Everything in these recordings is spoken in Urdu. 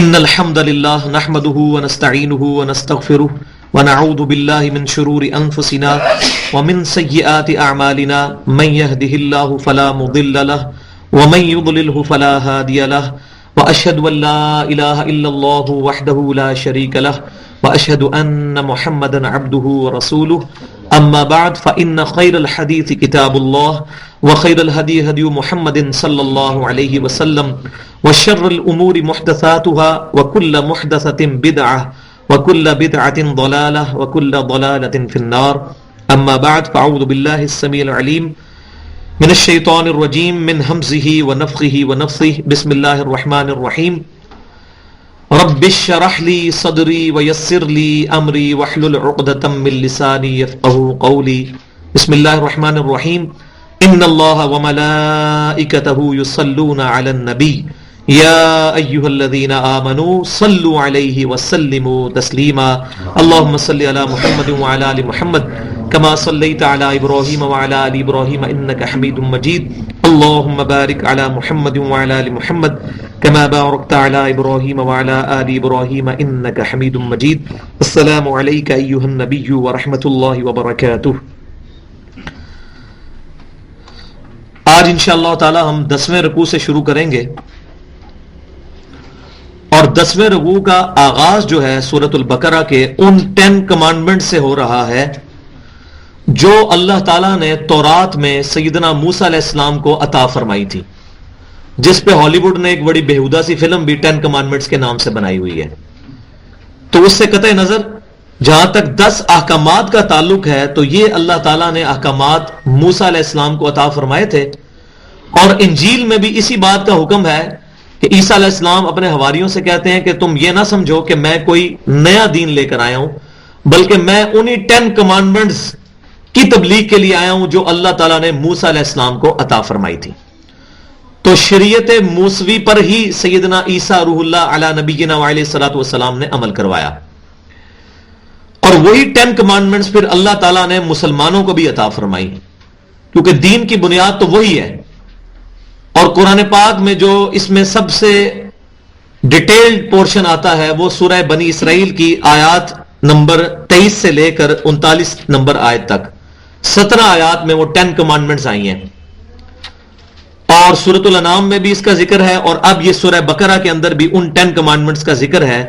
إن الحمد لله نحمده ونستعينه ونستغفره ونعوذ بالله من شرور أنفسنا ومن سيئات أعمالنا من يهده الله فلا مضل له ومن يضلله فلا هادي له وأشهد أن لا إله إلا الله وحده لا شريك له وأشهد أن محمدا عبده ورسوله أما بعد فإن خير الحديث كتاب الله وخير الهدي هدي محمد صلى الله عليه وسلم وشر الأمور محدثاتها وكل محدثة بدعة وكل بدعة ضلالة وكل ضلالة في النار أما بعد فأعوذ بالله السميع العليم من الشيطان الرجيم من همزه ونفخه ونفثه بسم الله الرحمن الرحيم رب اشرح لي صدري ويسر لي أمري واحلل عقدة من لساني يفقهوا قولي بسم الله الرحمن الرحيم إن الله وملائكته يصلون على النبي يا أيها الذين آمنوا صلوا عليه وسلموا تسليما اللهم صل على محمد وعلى آل محمد كما صليت على إبراهيم وعلى آل إبراهيم إنك حميد مجيد اللهم بارك على محمد وعلى آل محمد كما باركت على إبراهيم وعلى آل إبراهيم إنك حميد مجيد السلام عليك أيها النبي ورحمة الله وبركاته. آج انشاءاللہ تعالی ہم 10ویں رکوع سے شروع کریں گے اور 10ویں رکوع کا آغاز جو ہے سورۃ البقرہ کے ان 10 کمانڈمنٹ سے ہو رہا ہے جو اللہ تعالیٰ نے تورات میں سیدنا موسیٰ علیہ السلام کو عطا فرمائی تھی، جس پہ ہالی ووڈ نے ایک بڑی بےہودہ سی فلم بھی 10 کمانڈمنٹس کے نام سے بنائی ہوئی ہے. تو اس سے قطع نظر جہاں تک 10 احکامات کا تعلق ہے تو یہ اللہ تعالیٰ نے احکامات موسیٰ علیہ السلام کو عطا فرمائے تھے، اور انجیل میں بھی اسی بات کا حکم ہے کہ عیسیٰ علیہ السلام اپنے حواریوں سے کہتے ہیں کہ تم یہ نہ سمجھو کہ میں کوئی نیا دین لے کر آیا ہوں، بلکہ میں انہی 10 کمانڈمنٹس کی تبلیغ کے لیے آیا ہوں جو اللہ تعالیٰ نے موسیٰ علیہ السلام کو عطا فرمائی تھی. تو شریعت موسوی پر ہی سیدنا عیسیٰ روح اللہ علی نبینا علیہ الصلوۃ والسلام نے عمل کروایا، اور وہی 10 کمانڈمنٹس پھر اللہ تعالیٰ نے مسلمانوں کو بھی عطا فرمائی، کیونکہ دین کی بنیاد تو وہی ہے. اور قرآن پاک میں جو اس میں سب سے ڈیٹیلڈ پورشن آتا ہے وہ سورہ بنی اسرائیل کی آیات نمبر 23 سے لے کر 39 نمبر آیت تک 17 آیات میں وہ 10 کمانڈمنٹس آئی ہیں، اور سورۃ الانعام میں بھی اس کا ذکر ہے، اور اب یہ سورہ بقرہ کے اندر بھی ان 10 کمانڈمنٹس کا ذکر ہے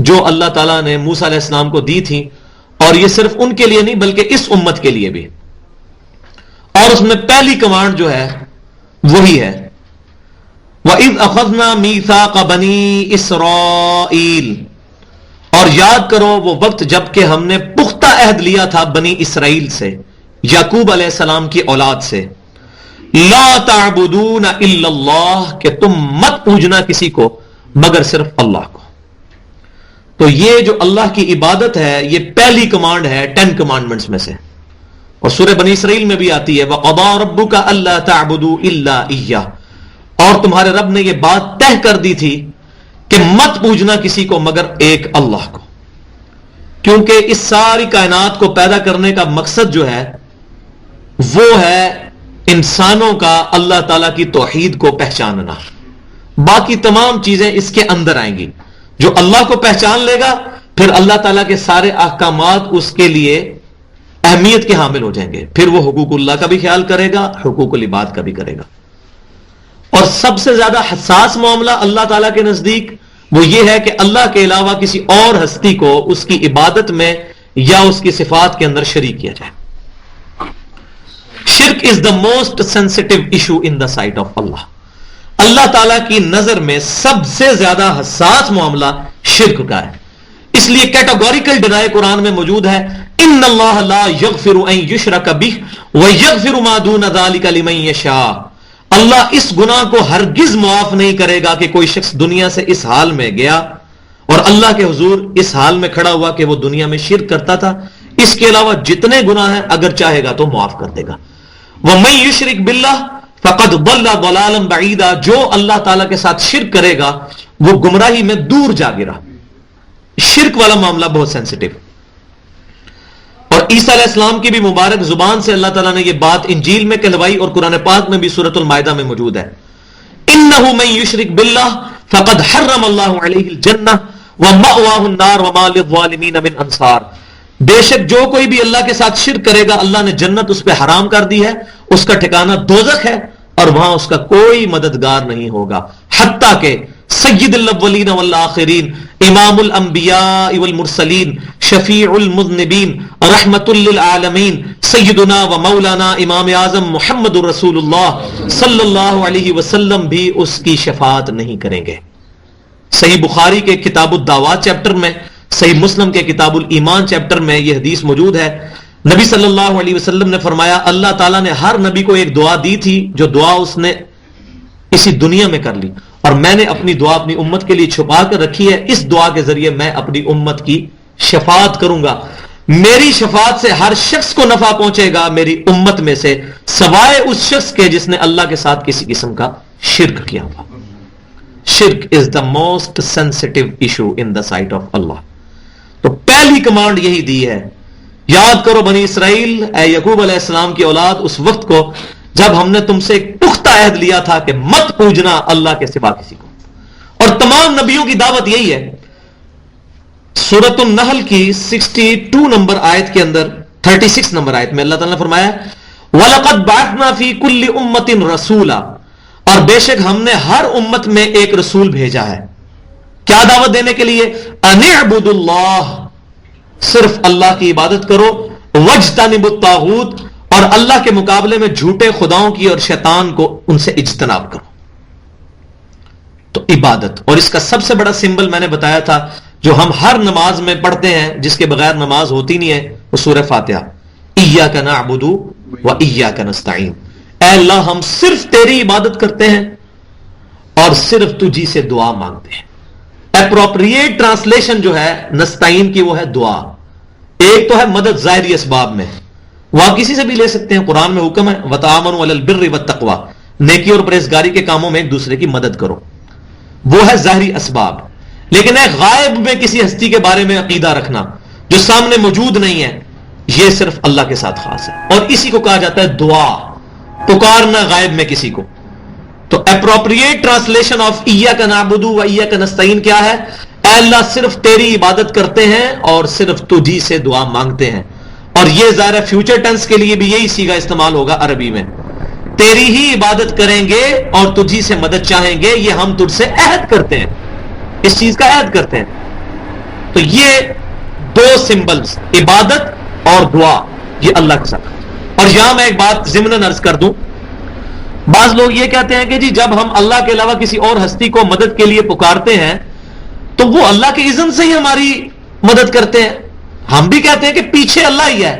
جو اللہ تعالیٰ نے موسیٰ علیہ السلام کو دی تھی، اور یہ صرف ان کے لیے نہیں بلکہ اس امت کے لیے بھی. اور اس میں پہلی کمانڈ جو ہے وہی ہے وَإِذْ أَخَذْنَا مِيثَاقَ بَنِي إِسْرَائِيلَ، اور یاد کرو وہ وقت جب کہ ہم نے پختہ عہد لیا تھا بنی اسرائیل سے، یعقوب علیہ السلام کی اولاد سے، لا تعبدون الا اللہ، کہ تم مت پوجنا کسی کو مگر صرف اللہ کو. تو یہ جو اللہ کی عبادت ہے یہ پہلی کمانڈ ہے 10 کمانڈمنٹس میں سے، اور سورہ بنی اسرائیل میں بھی آتی ہے وَقَضَىٰ رَبُّكَ أَلَّا تَعْبُدُوا إِلَّا إِيَّاهُ، اور تمہارے رب نے یہ بات طے کر دی تھی کہ مت پوجنا کسی کو مگر ایک اللہ کو، کیونکہ اس ساری کائنات کو پیدا کرنے کا مقصد جو ہے وہ ہے انسانوں کا اللہ تعالیٰ کی توحید کو پہچاننا. باقی تمام چیزیں اس کے اندر آئیں گی. جو اللہ کو پہچان لے گا پھر اللہ تعالیٰ کے سارے احکامات اس کے لیے اہمیت کے حامل ہو جائیں گے، پھر وہ حقوق اللہ کا بھی خیال کرے گا، حقوق العباد کا بھی کرے گا. اور سب سے زیادہ حساس معاملہ اللہ تعالیٰ کے نزدیک وہ یہ ہے کہ اللہ کے علاوہ کسی اور ہستی کو اس کی عبادت میں یا اس کی صفات کے اندر شریک کیا جائے. شرک is the most sensitive issue in the sight of Allah. Allah تعالیٰ کی نظر میں سب سے زیادہ حساس معاملہ شرک کا ہے، اس لیے کیٹاگوریکل ڈرائے قرآن میں موجود ہے ان اللہ لا یغفر ان یشرک بہ ویغفر ما دون ذلک لمن یشاء. اللہ اس گناہ کو ہرگز معاف نہیں کرے گا کہ کوئی شخص دنیا سے اس حال میں گیا اور اللہ کے حضور اس حال میں کھڑا ہوا کہ وہ دنیا میں شرک کرتا تھا، اس کے علاوہ جتنے گناہ ہیں اگر چاہے گا تو معاف کر دے گا. وَمَن يُشْرِكْ بِاللَّهِ فَقَدْ ضَلَّ ضَلَالًا بَعِيدًا، جو اللہ تعالیٰ کے ساتھ شرک کرے گا وہ گمراہی میں دور جا گرا. شرک والا معاملہ بہت سینسٹیو. اور عیسیٰ علیہ السلام کی بھی مبارک زبان سے اللہ تعالیٰ نے یہ بات انجیل میں کہلوائی، اور قرآن پاک میں بھی سورۃ المائدہ میں موجود ہے. إِنَّهُ مَن يُشْرِكْ بِاللَّهِ فقد حرم اللہ علیہ الجنہ ومأواہ النار وما للظالمین من انصار. بے شک جو کوئی بھی اللہ کے ساتھ شرک کرے گا اللہ نے جنت اس پہ حرام کر دی ہے, اس کا ٹھکانہ دوزخ ہے اور وہاں اس کا کوئی مددگار نہیں ہوگا. حتیٰ کہ سید الاولین والآخرین, امام الانبیاء والمرسلین, شفیع المذنبین, رحمت للعالمین, سیدنا و مولانا امام اعظم محمد رسول اللہ صلی اللہ علیہ وسلم بھی اس کی شفاعت نہیں کریں گے. صحیح بخاری کے کتاب الدعوات چیپٹر میں, صحیح مسلم کے کتاب الایمان چیپٹر میں یہ حدیث موجود ہے. نبی صلی اللہ علیہ وسلم نے فرمایا اللہ تعالیٰ نے ہر نبی کو ایک دعا دی تھی جو دعا اس نے اسی دنیا میں کر لی, اور میں نے اپنی دعا اپنی امت کے لیے چھپا کر رکھی ہے. اس دعا کے ذریعے میں اپنی امت کی شفاعت کروں گا. میری شفاعت سے ہر شخص کو نفع پہنچے گا میری امت میں سے, سوائے اس شخص کے جس نے اللہ کے ساتھ کسی قسم کا شرک کیا ہوا. شرک is the most sensitive issue in the sight of Allah. تو پہلی کمانڈ یہی دی ہے, یاد کرو بنی اسرائیل, اے یعقوب علیہ السلام کی اولاد, اس وقت کو جب ہم نے تم سے ایک پختہ عہد لیا تھا کہ مت پوجنا اللہ کے سوا کسی کو. اور تمام نبیوں کی دعوت یہی ہے. سورۃ النحل کی 62 نمبر آیت کے اندر 36 نمبر آیت میں اللہ تعالیٰ نے فرمایا وَلَقَدْ بَعَثْنَا فِي كُلِّ أُمَّةٍ رَسُولًا, اور بے شک ہم نے ہر امت میں ایک رسول بھیجا ہے. کیا دعوت دینے کے لیے؟ ان اعبدوا اللہ, صرف اللہ کی عبادت کرو, واجتنبوا الطاغوت, اور اللہ کے مقابلے میں جھوٹے خداؤں کی اور شیطان کو ان سے اجتناب کرو. تو عبادت, اور اس کا سب سے بڑا سمبل میں نے بتایا تھا جو ہم ہر نماز میں پڑھتے ہیں, جس کے بغیر نماز ہوتی نہیں ہے, وہ سورہ فاتحہ. ایاک نعبد و ایاک نستعین, اے اللہ ہم صرف تیری عبادت کرتے ہیں اور صرف تجھی سے دعا مانگتے ہیں. اپروپریٹ ٹرانسلیشن جو ہے نستعین کی وہ ہے دعا. ایک تو ہے مدد ظاہری اسباب میں, وہ آپ کسی سے بھی لے سکتے ہیں, قرآن میں حکم ہے وتعاونوا علی البر والتقوی, نیکی اور پرہیزگاری کے کاموں میں ایک دوسرے کی مدد کرو, وہ ہے ظاہری اسباب. لیکن ایک غائب میں کسی ہستی کے بارے میں عقیدہ رکھنا جو سامنے موجود نہیں ہے, یہ صرف اللہ کے ساتھ خاص ہے, اور اسی کو کہا جاتا ہے دعا, پکارنا غائب میں کسی کو. تو اپروپریٹ ٹرانسلیشن آف ایاک نعبد و ایاک نستعین کیا ہے؟ اے اللہ صرف تیری عبادت کرتے ہیں اور صرف تجھی سے دعا مانگتے ہیں. اور یہ ظاہر فیوچر ٹینس کے لیے بھی یہی صیغہ استعمال ہوگا عربی میں, تیری ہی عبادت کریں گے اور تجھی سے مدد چاہیں گے, یہ ہم تجھ سے عہد کرتے ہیں, اس چیز کا عہد کرتے ہیں. تو یہ دو سمبلز, عبادت اور دعا, یہ اللہ کے ساتھ. اور یہاں میں ایک بات ضمناً عرض کر دوں, بعض لوگ یہ کہتے ہیں کہ جی جب ہم اللہ کے علاوہ کسی اور ہستی کو مدد کے لیے پکارتے ہیں تو وہ اللہ کے اذن سے ہی ہماری مدد کرتے ہیں. ہم بھی کہتے ہیں کہ پیچھے اللہ ہی ہے,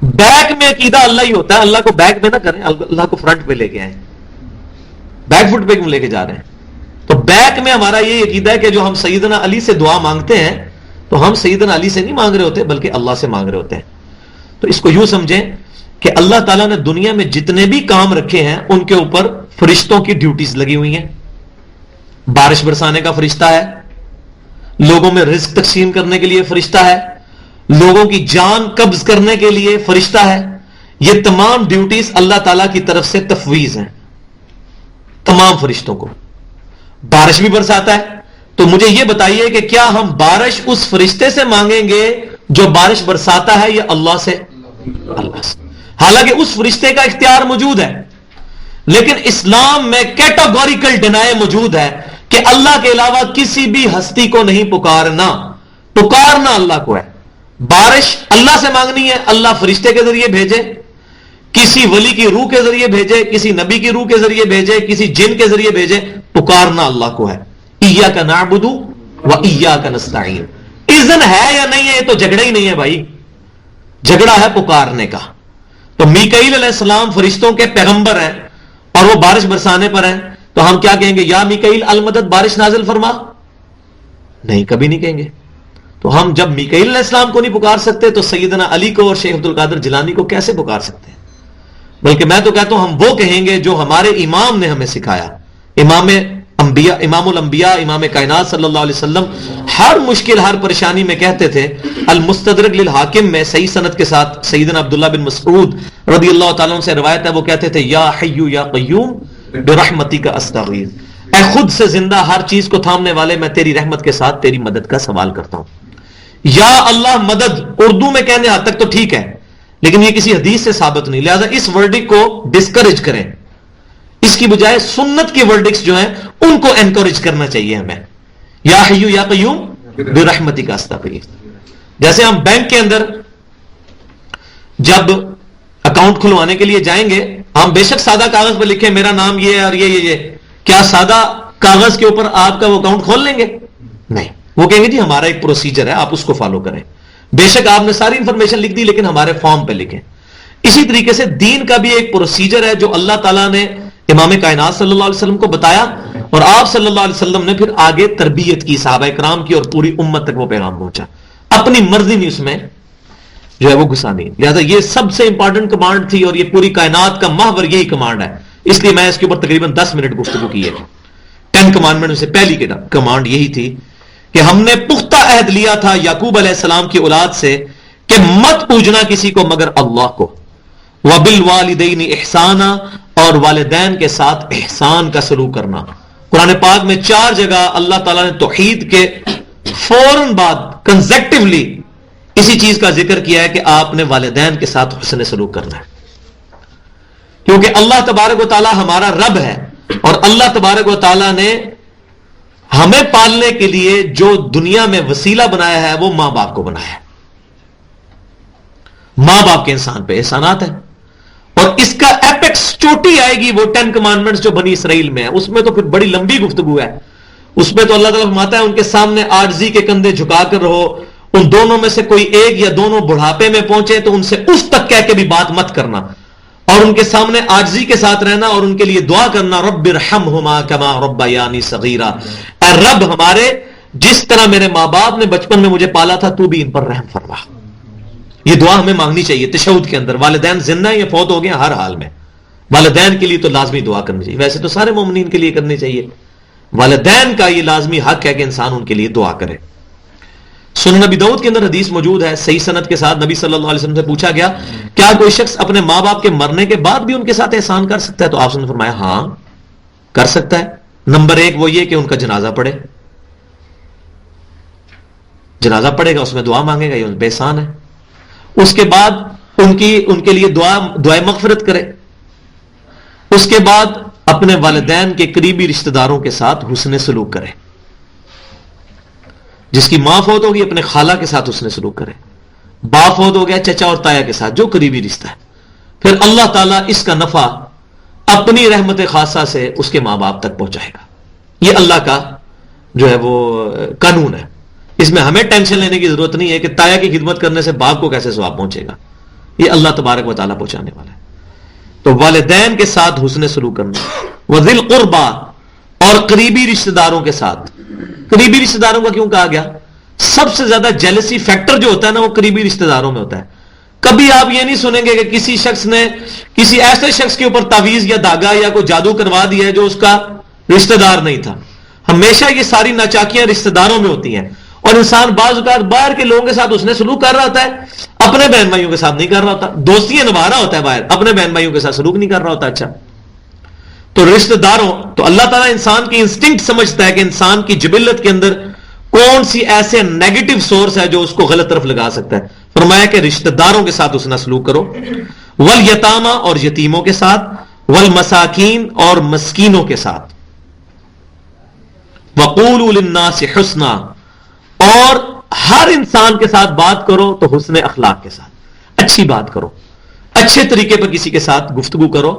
بیک میں عقیدہ اللہ ہی ہوتا ہے. اللہ کو بیک میں نہ کریں, اللہ کو فرنٹ پہ لے کے آئیں, بیک فٹ پہ لے کے جا رہے ہیں. تو بیک میں ہمارا یہ عقیدہ ہے کہ جو ہم سیدنا علی سے دعا مانگتے ہیں تو ہم سیدنا علی سے نہیں مانگ رہے ہوتے بلکہ اللہ سے مانگ رہے ہوتے ہیں. تو اس کو یوں سمجھیں کہ اللہ تعالیٰ نے دنیا میں جتنے بھی کام رکھے ہیں ان کے اوپر فرشتوں کی ڈیوٹیز لگی ہوئی ہیں. بارش برسانے کا فرشتہ ہے, لوگوں میں رزق تقسیم کرنے کے لیے فرشتہ ہے, لوگوں کی جان قبض کرنے کے لیے فرشتہ ہے. یہ تمام ڈیوٹیز اللہ تعالیٰ کی طرف سے تفویض ہیں تمام فرشتوں کو. بارش بھی برساتا ہے, تو مجھے یہ بتائیے کہ کیا ہم بارش اس فرشتے سے مانگیں گے جو بارش برساتا ہے یا اللہ سے؟ اللہ سے. حالانکہ اس فرشتے کا اختیار موجود ہے, لیکن اسلام میں کیٹاگوریکل ڈینائی موجود ہے کہ اللہ کے علاوہ کسی بھی ہستی کو نہیں پکارنا. پکارنا اللہ کو ہے. بارش اللہ سے مانگنی ہے, اللہ فرشتے کے ذریعے بھیجے, کسی ولی کی روح کے ذریعے بھیجے, کسی نبی کی روح کے ذریعے بھیجے, کسی جن کے ذریعے بھیجے, پکارنا اللہ کو ہے. ایاک نعبد و ایاک نستعین. اذن ہے یا نہیں ہے, یہ تو جھگڑا ہی نہیں ہے بھائی, جھگڑا ہے پکارنے کا. تو میکائیل علیہ السلام فرشتوں کے پیغمبر ہیں اور وہ بارش برسانے پر ہیں, تو ہم کیا کہیں گے؟ یا میکائیل المدد بارش نازل فرما؟ نہیں, کبھی نہیں کہیں گے. تو ہم جب میکائیل علیہ السلام کو نہیں پکار سکتے تو سیدنا علی کو اور شیخ عبد القادر جیلانی کو کیسے پکار سکتے ہیں؟ بلکہ میں تو کہتا ہوں ہم وہ کہیں گے جو ہمارے امام نے ہمیں سکھایا. امام انبیاء, امام الانبیاء, امام کائنات صلی اللہ علیہ وسلم ہر مشکل ہر پریشانی میں کہتے تھے. المستدرک للحاکم میں صحیح سند کے ساتھ سیدنا عبداللہ بن مسعود رضی اللہ تعالیٰ عنہ سے روایت ہے, وہ کہتے تھے یا حی یا قیوم برحمتک استغیث, اے خود سے زندہ ہر چیز کو تھامنے والے، میں تیری رحمت کے ساتھ تیری مدد کا سوال کرتا ہوں. یا اللہ مدد اردو میں کہنے حد تک تو ٹھیک ہے، لیکن یہ کسی حدیث سے ثابت نہیں، لہذا اس ورڈک کو ڈسکریج کریں. اس کی بجائے سنت کے ورڈکس جو ہیں ان کو انکریج کرنا چاہیے ہمیں. یا حیو یا قیوم برحمتک استغیث. جیسے ہم بینک کے اندر جب اکاؤنٹ کھلوانے کے لیے جائیں گے، ہم بے شک سادہ کاغذ پہ لکھیں میرا نام یہ ہے اور یہ کیا سادہ کاغذ کے اوپر آپ کا وہ اکاؤنٹ کھول لیں گے؟ نہیں، وہ کہیں گے جی ہمارا ایک پروسیجر ہے، آپ اس کو فالو کریں. بے شک آپ نے ساری انفارمیشن لکھ دی لیکن ہمارے فارم پہ لکھیں. اسی طریقے سے دین کا بھی ایک پروسیجر ہے جو اللہ تعالیٰ نے امام کائنات صلی اللہ علیہ وسلم کو بتایا، اور آپ صلی اللہ علیہ وسلم نے پھر آگے تربیت کی صحابہ کرام کی، اور پوری امت تک وہ پیغام پہنچا. اپنی مرضی نہیں اس میں جو ہے وہ گھسانی. لہذا یہ سب سے امپورٹنٹ کمانڈ تھی، اور یہ پوری کائنات کا محور یہی کمانڈ ہے. اس لیے میں اس کے اوپر تقریباً 10 منٹ گفتگو کی ہے. 10 کمانڈمنٹ میں سے پہلی کمانڈ یہی تھی کہ ہم نے پختہ عہد لیا تھا یعقوب علیہ السلام کی اولاد سے کہ مت پوجنا کسی کو مگر اللہ کو. وبالوالدین احسانا، اور والدین کے ساتھ احسان کا سلوک کرنا. قرآن پاک میں 4 جگہ اللہ تعالیٰ نے توحید کے فوراً بعد کنزیکٹیولی اسی چیز کا ذکر کیا ہے کہ آپ نے والدین کے ساتھ حسن سلوک کرنا ہے. کیونکہ اللہ تبارک و تعالیٰ ہمارا رب ہے، اور اللہ تبارک و تعالیٰ نے ہمیں پالنے کے لیے جو دنیا میں وسیلہ بنایا ہے وہ ماں باپ کو بنایا ہے. ماں باپ کے انسان پہ احسانات ہیں، اور اس کا ایپیکس چوٹی آئے گی وہ 10 کمانڈمنٹس جو بنی اسرائیل میں ہے. اس میں تو پھر بڑی لمبی گفتگو ہے. اس میں تو اللہ تعالیٰ فرماتا ہے ان کے سامنے عاجزی کے کندھے جھکا کر رہو، ان دونوں میں سے کوئی ایک یا دونوں بڑھاپے میں پہنچے تو ان سے اس تک کہہ کے بھی بات مت کرنا، اور ان کے سامنے عاجزی کے ساتھ رہنا، اور ان کے لیے دعا کرنا رب ارحمہما کما ربیانی صغیرا. اے رب ہمارے، جس طرح میرے ماں باپ نے بچپن میں مجھے پالا تھا تو بھی ان پر رحم فرما. یہ دعا ہمیں مانگنی چاہیے تشہد کے اندر. والدین زندہ ہیں یا فوت ہو گئے ہر حال میں، والدین کے لیے تو لازمی دعا کرنی چاہیے. ویسے تو سارے مومنین کے لیے کرنی چاہیے، والدین کا یہ لازمی حق ہے کہ انسان ان کے لیے دعا کرے. سنن نبی داؤد کے اندر حدیث موجود ہے صحیح سند کے ساتھ. نبی صلی اللہ علیہ وسلم سے پوچھا گیا کیا کوئی شخص اپنے ماں باپ کے مرنے کے بعد بھی ان کے ساتھ احسان کر سکتا ہے؟ تو آپ نے فرمایا ہاں کر سکتا ہے. نمبر 1 وہ یہ کہ ان کا جنازہ پڑھے. جنازہ پڑھے گا، اس میں دعا مانگے گا، یہ بے احسان ہے. اس کے بعد ان کے لیے دعائے مغفرت کرے. اس کے بعد اپنے والدین کے قریبی رشتہ داروں کے ساتھ حسن سلوک کرے. جس کی ماں فوت ہوگی اپنے خالہ کے ساتھ حسن سلوک کرے. باپ فوت ہو گیا چچا اور تایا کے ساتھ جو قریبی رشتہ ہے. پھر اللہ تعالیٰ اس کا نفع اپنی رحمت خاصہ سے اس کے ماں باپ تک پہنچائے گا. یہ اللہ کا جو ہے وہ قانون ہے. اس میں ہمیں ٹینشن لینے کی ضرورت نہیں ہے کہ تایا کی خدمت کرنے سے باپ کو کیسے ثواب پہنچے گا. یہ اللہ تبارک و تعالیٰ پہنچانے والا ہے. تو والدین کے ساتھ حسن سلوک کرنا. وذی القربى، اور قریبی رشتہ داروں کے ساتھ. قریبی رشتہ داروں کا کیوں کہا گیا؟ سب سے زیادہ جیلسی فیکٹر جو ہوتا ہے نا وہ قریبی رشتہ داروں میں ہوتا ہے. کبھی آپ یہ نہیں سنیں گے کہ کسی شخص نے کسی ایسے شخص کے اوپر تعویذ یا دھاگا یا کوئی جادو کروا دیا ہے جو اس کا رشتہ دار نہیں تھا. ہمیشہ یہ ساری ناچاکیاں رشتہ داروں میں ہوتی ہیں، اور انسان بعض اوقات باہر کے لوگوں کے ساتھ اس نے سلوک کر رہا ہوتا ہے، اپنے بہن بھائیوں کے ساتھ نہیں کر رہا ہوتا. دوستیاں نبھا رہا ہوتا ہے باہر، اپنے بہن بھائیوں کے ساتھ سلوک نہیں کر رہا ہوتا. اچھا تو رشتہ داروں، تو اللہ تعالیٰ انسان کی انسٹنکٹ سمجھتا ہے کہ انسان کی جبلت کے اندر کون سی ایسے نیگیٹو سورس ہے جو اس کو غلط طرف لگا سکتا ہے. فرمایا کہ رشتہ داروں کے ساتھ اس نے سلوک کرو. والیتاما، اور یتیموں کے ساتھ. والمساکین، اور مسکینوں کے ساتھ. وقولوا للناس حسنا، اور ہر انسان کے ساتھ بات کرو تو حسن اخلاق کے ساتھ اچھی بات کرو. اچھے طریقے پر کسی کے ساتھ گفتگو کرو.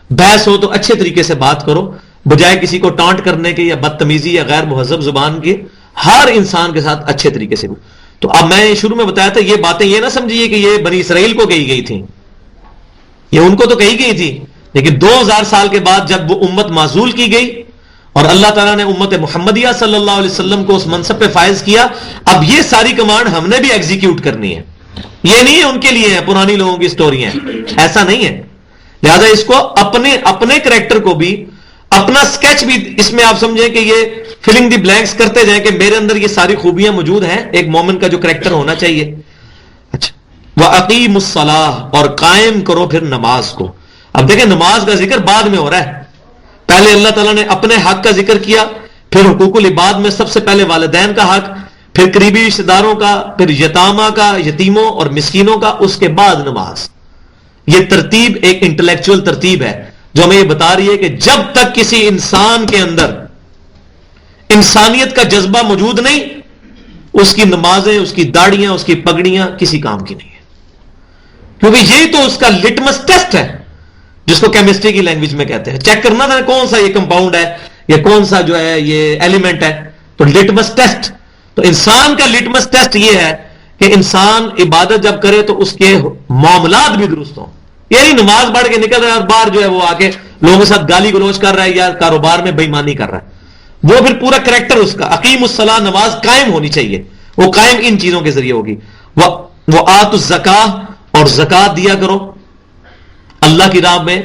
بحث ہو تو اچھے طریقے سے بات کرو، بجائے کسی کو ٹانٹ کرنے کے یا بدتمیزی یا غیر مہذب زبان کے. ہر انسان کے ساتھ اچھے طریقے سے. تو اب میں شروع میں بتایا تھا یہ باتیں یہ نہ سمجھیے کہ یہ بنی اسرائیل کو کہی گئی تھیں، یہ ان کو تو کہی گئی تھی، لیکن 2000 سال کے بعد جب وہ امت معزول کی گئی اور اللہ تعالیٰ نے امت محمدیہ صلی اللہ علیہ وسلم کو اس منصب پہ فائز کیا، اب یہ ساری کمانڈ ہم نے بھی ایگزیکیوٹ کرنی ہے. یہ نہیں ہے ان کے لیے ہے پرانی لوگوں کی سٹوری ہیں، ایسا نہیں ہے. لہذا اس کو اپنے کریکٹر کو بھی، اپنا سکیچ بھی اس میں آپ سمجھیں کہ یہ فلنگ دی بلینکس کرتے جائیں کہ میرے اندر یہ ساری خوبیاں موجود ہیں ایک مومن کا جو کریکٹر ہونا چاہیے. اچھا وَأَقِيمُوا الصَّلَاةَ، اور قائم کرو پھر نماز کو. اب دیکھیں نماز کا ذکر بعد میں ہو رہا ہے، پہلے اللہ تعالیٰ نے اپنے حق کا ذکر کیا، پھر حقوق العباد میں سب سے پہلے والدین کا حق، پھر قریبی رشتے داروں کا، پھر یتامہ کا، یتیموں اور مسکینوں کا، اس کے بعد نماز۔ یہ ترتیب ایک انٹلیکچوئل ترتیب ہے جو ہمیں یہ بتا رہی ہے کہ جب تک کسی انسان کے اندر انسانیت کا جذبہ موجود نہیں، اس کی نمازیں، اس کی داڑیاں، اس کی پگڑیاں کسی کام کی نہیں ہے، کیونکہ یہی تو اس کا لٹمس ٹیسٹ ہے جس کو کیمسٹری کی لینگویج میں کہتے ہیں۔ چیک کرنا تھا کون سا یہ کمپاؤنڈ ہے یا کون سا جو ہے یہ ایلیمنٹ ہے، تو لٹمس ٹیسٹ۔ تو انسان کا لٹمس ٹیسٹ یہ ہے کہ انسان عبادت جب کرے تو اس کے معاملات بھی درست ہوں، یعنی نماز پڑھ کے نکل رہا ہے اور باہر جو ہے وہ آ کے لوگوں کے ساتھ گالی گلوچ کر رہا ہے یا کاروبار میں بےایمانی کر رہا ہے، وہ پھر پورا کریکٹر اس کا اقیم الصلاۃ، نماز قائم ہونی چاہیے، وہ قائم ان چیزوں کے ذریعے ہوگی۔ وہ آت الزکاۃ، اور زکات دیا کرو، اللہ کی راہ میں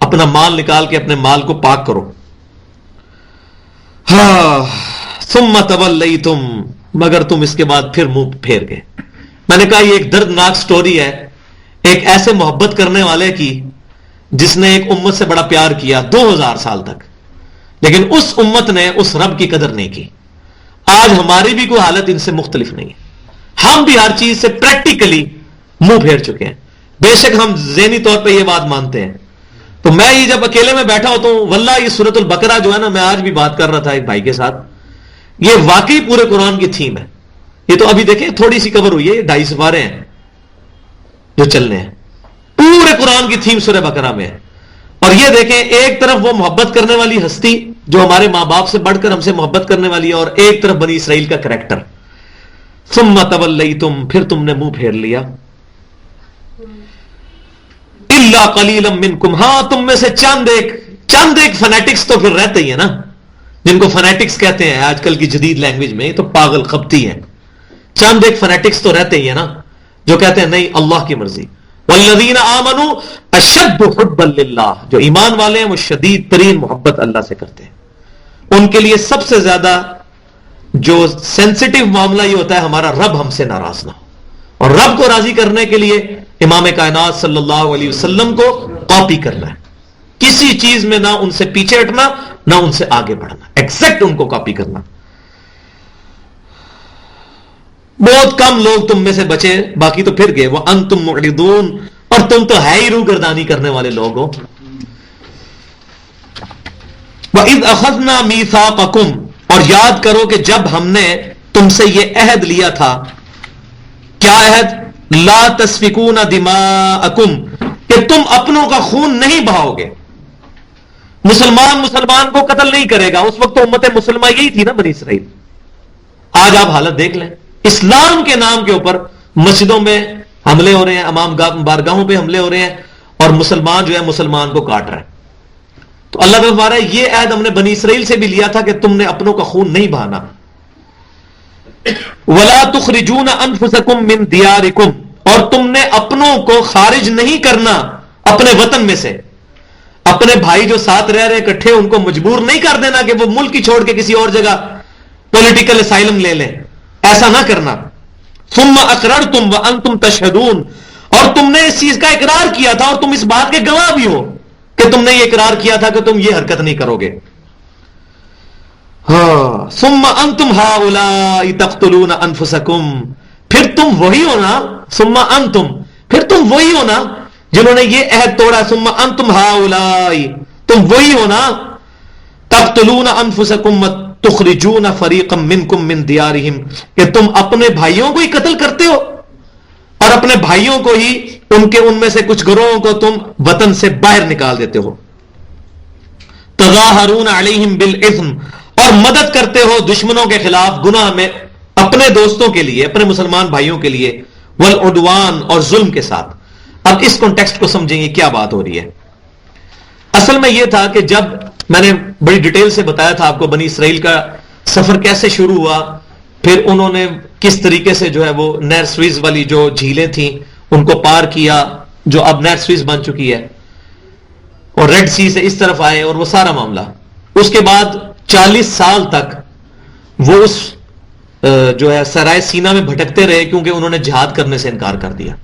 اپنا مال نکال کے اپنے مال کو پاک کرو۔ ہاں ثم تولیتم، مگر تم اس کے بعد پھر منہ پھیر گئے۔ میں نے کہا یہ ایک دردناک سٹوری ہے ایک ایسے محبت کرنے والے کی جس نے ایک امت سے بڑا پیار کیا 2000 سال تک، لیکن اس امت نے اس رب کی قدر نہیں کی۔ آج ہماری بھی کوئی حالت ان سے مختلف نہیں ہے، ہم بھی ہر چیز سے پریکٹیکلی منہ پھیر چکے ہیں، بے شک ہم ذہنی طور پہ یہ بات مانتے ہیں۔ تو میں یہ جب اکیلے میں بیٹھا ہوتا ہوں، واللہ یہ سورۃ البقرہ جو ہے نا، میں آج بھی بات کر رہا تھا ایک بھائی کے ساتھ، یہ واقعی پورے قرآن کی تھیم ہے۔ یہ تو ابھی دیکھیں تھوڑی سی کور ہوئی ہے، یہ 2.5 سپارے ہیں جو چلنے ہیں، پورے قرآن کی تھیم سورہ بقرہ میں ہے۔ اور یہ دیکھیں ایک طرف وہ محبت کرنے والی ہستی جو ہمارے ماں باپ سے بڑھ کر ہم سے محبت کرنے والی ہے، اور ایک طرف بنی اسرائیل کا کریکٹر۔ ثم تولیتم، پھر تم نے منہ پھیر لیا۔ الا قلیلا منکم، ہاں تم میں سے چند ایک فنیٹکس تو پھر رہتے ہی ہیں نا، جن کو فنیٹکس کہتے ہیں آج کل کی جدید لینگویج میں، یہ تو پاگل خبتی ہیں۔ چند ایک فنیٹکس تو رہتے ہی ہیں نا جو کہتے ہیں نہیں اللہ کی مرضی۔ والذین آمنوا اشد حبا للہ، جو ایمان والے ہیں وہ شدید ترین محبت اللہ سے کرتے ہیں۔ ان کے لیے سب سے زیادہ جو سینسٹیو معاملہ یہ ہوتا ہے ہمارا رب ہم سے ناراض نہ ہو، اور رب کو راضی کرنے کے لیے امام کائنات صلی اللہ علیہ وسلم کو کاپی کرنا ہے، کسی چیز میں نہ ان سے پیچھے ہٹنا نہ ان سے آگے بڑھنا، ایگزیکٹ ان کو کاپی کرنا۔ بہت کم لوگ تم میں سے بچے، باقی تو پھر گئے۔ وَأَنْتُمْ مُعْرِضُونَ، اور تم تو ہے ہی روگردانی کرنے والے لوگ ہو۔ وَإِذْ أَخَذْنَا مِيثَاقَكُمْ، اور یاد کرو کہ جب ہم نے تم سے یہ عہد لیا تھا، کیا عہد؟ لا تسفکون دماءکم، کہ تم اپنوں کا خون نہیں بہاؤ گے، مسلمان کو قتل نہیں کرے گا۔ اس وقت تو امت مسلمہ یہی تھی نا بنی اسرائیل۔ آج آپ حالت دیکھ لیں، اسلام کے نام کے اوپر مسجدوں میں حملے ہو رہے ہیں، امام بارگاہوں پہ حملے ہو رہے ہیں، اور مسلمان جو ہے مسلمان کو کاٹ رہا ہے۔ تو اللہ تعالیٰ فرما رہا ہے یہ عہد ہم نے بنی اسرائیل سے بھی لیا تھا کہ تم نے اپنوں کا خون نہیں بہانا۔ وَلَا تُخْرِجُونَ أَنفُسَكُم مِّن دِيَارِكُمْ، اور تم نے اپنوں کو خارج نہیں کرنا اپنے وطن میں سے۔ اپنے بھائی جو ساتھ رہ رہے اکٹھے، ان کو مجبور نہیں کر دینا کہ وہ ملک ہی چھوڑ کے کسی اور جگہ پولیٹیکل اسائلم لے لیں، ایسا نہ کرنا۔ ثم اقررتم وانتم تشهدون، اور تم نے اس چیز کا اقرار کیا تھا اور تم اس بات کے گواہ بھی ہو کہ تم نے یہ اقرار کیا تھا کہ تم یہ حرکت نہیں کرو گے۔ ہاں ثم انتم هؤلاء تقتلون انفسکم، پھر تم وہی ہونا، ثم انتم، پھر تم وہی ہونا جنہوں نے یہ عہد توڑا۔ ثم انتم هؤلاء، تم وہی ہونا، تقتلون انفسکم تخرجون فریقا منکم من دیارہم، کہ تم اپنے بھائیوں کو ہی قتل کرتے ہو اور اپنے بھائیوں کو ہی ان میں سے کچھ گروہوں کو تم وطن سے باہر نکال دیتے ہو۔ تظاہرون علیہم بالاثم، اور مدد کرتے ہو دشمنوں کے خلاف گناہ میں اپنے دوستوں کے لیے، اپنے مسلمان بھائیوں کے لیے، والعدوان، اور ظلم کے ساتھ۔ اب اس کانٹیکسٹ کو سمجھیں گے کیا بات ہو رہی ہے۔ اصل میں یہ تھا کہ جب میں نے بڑی ڈیٹیل سے بتایا تھا آپ کو بنی اسرائیل کا سفر کیسے شروع ہوا، پھر انہوں نے کس طریقے سے جو ہے وہ نہر سویز والی جو جھیلیں تھیں ان کو پار کیا، جو اب نہر سویز بن چکی ہے، اور ریڈ سی سے اس طرف آئے، اور وہ سارا معاملہ۔ اس کے بعد 40 سال تک وہ اس جو ہے سرائے سینا میں بھٹکتے رہے، کیونکہ انہوں نے جہاد کرنے سے انکار کر دیا۔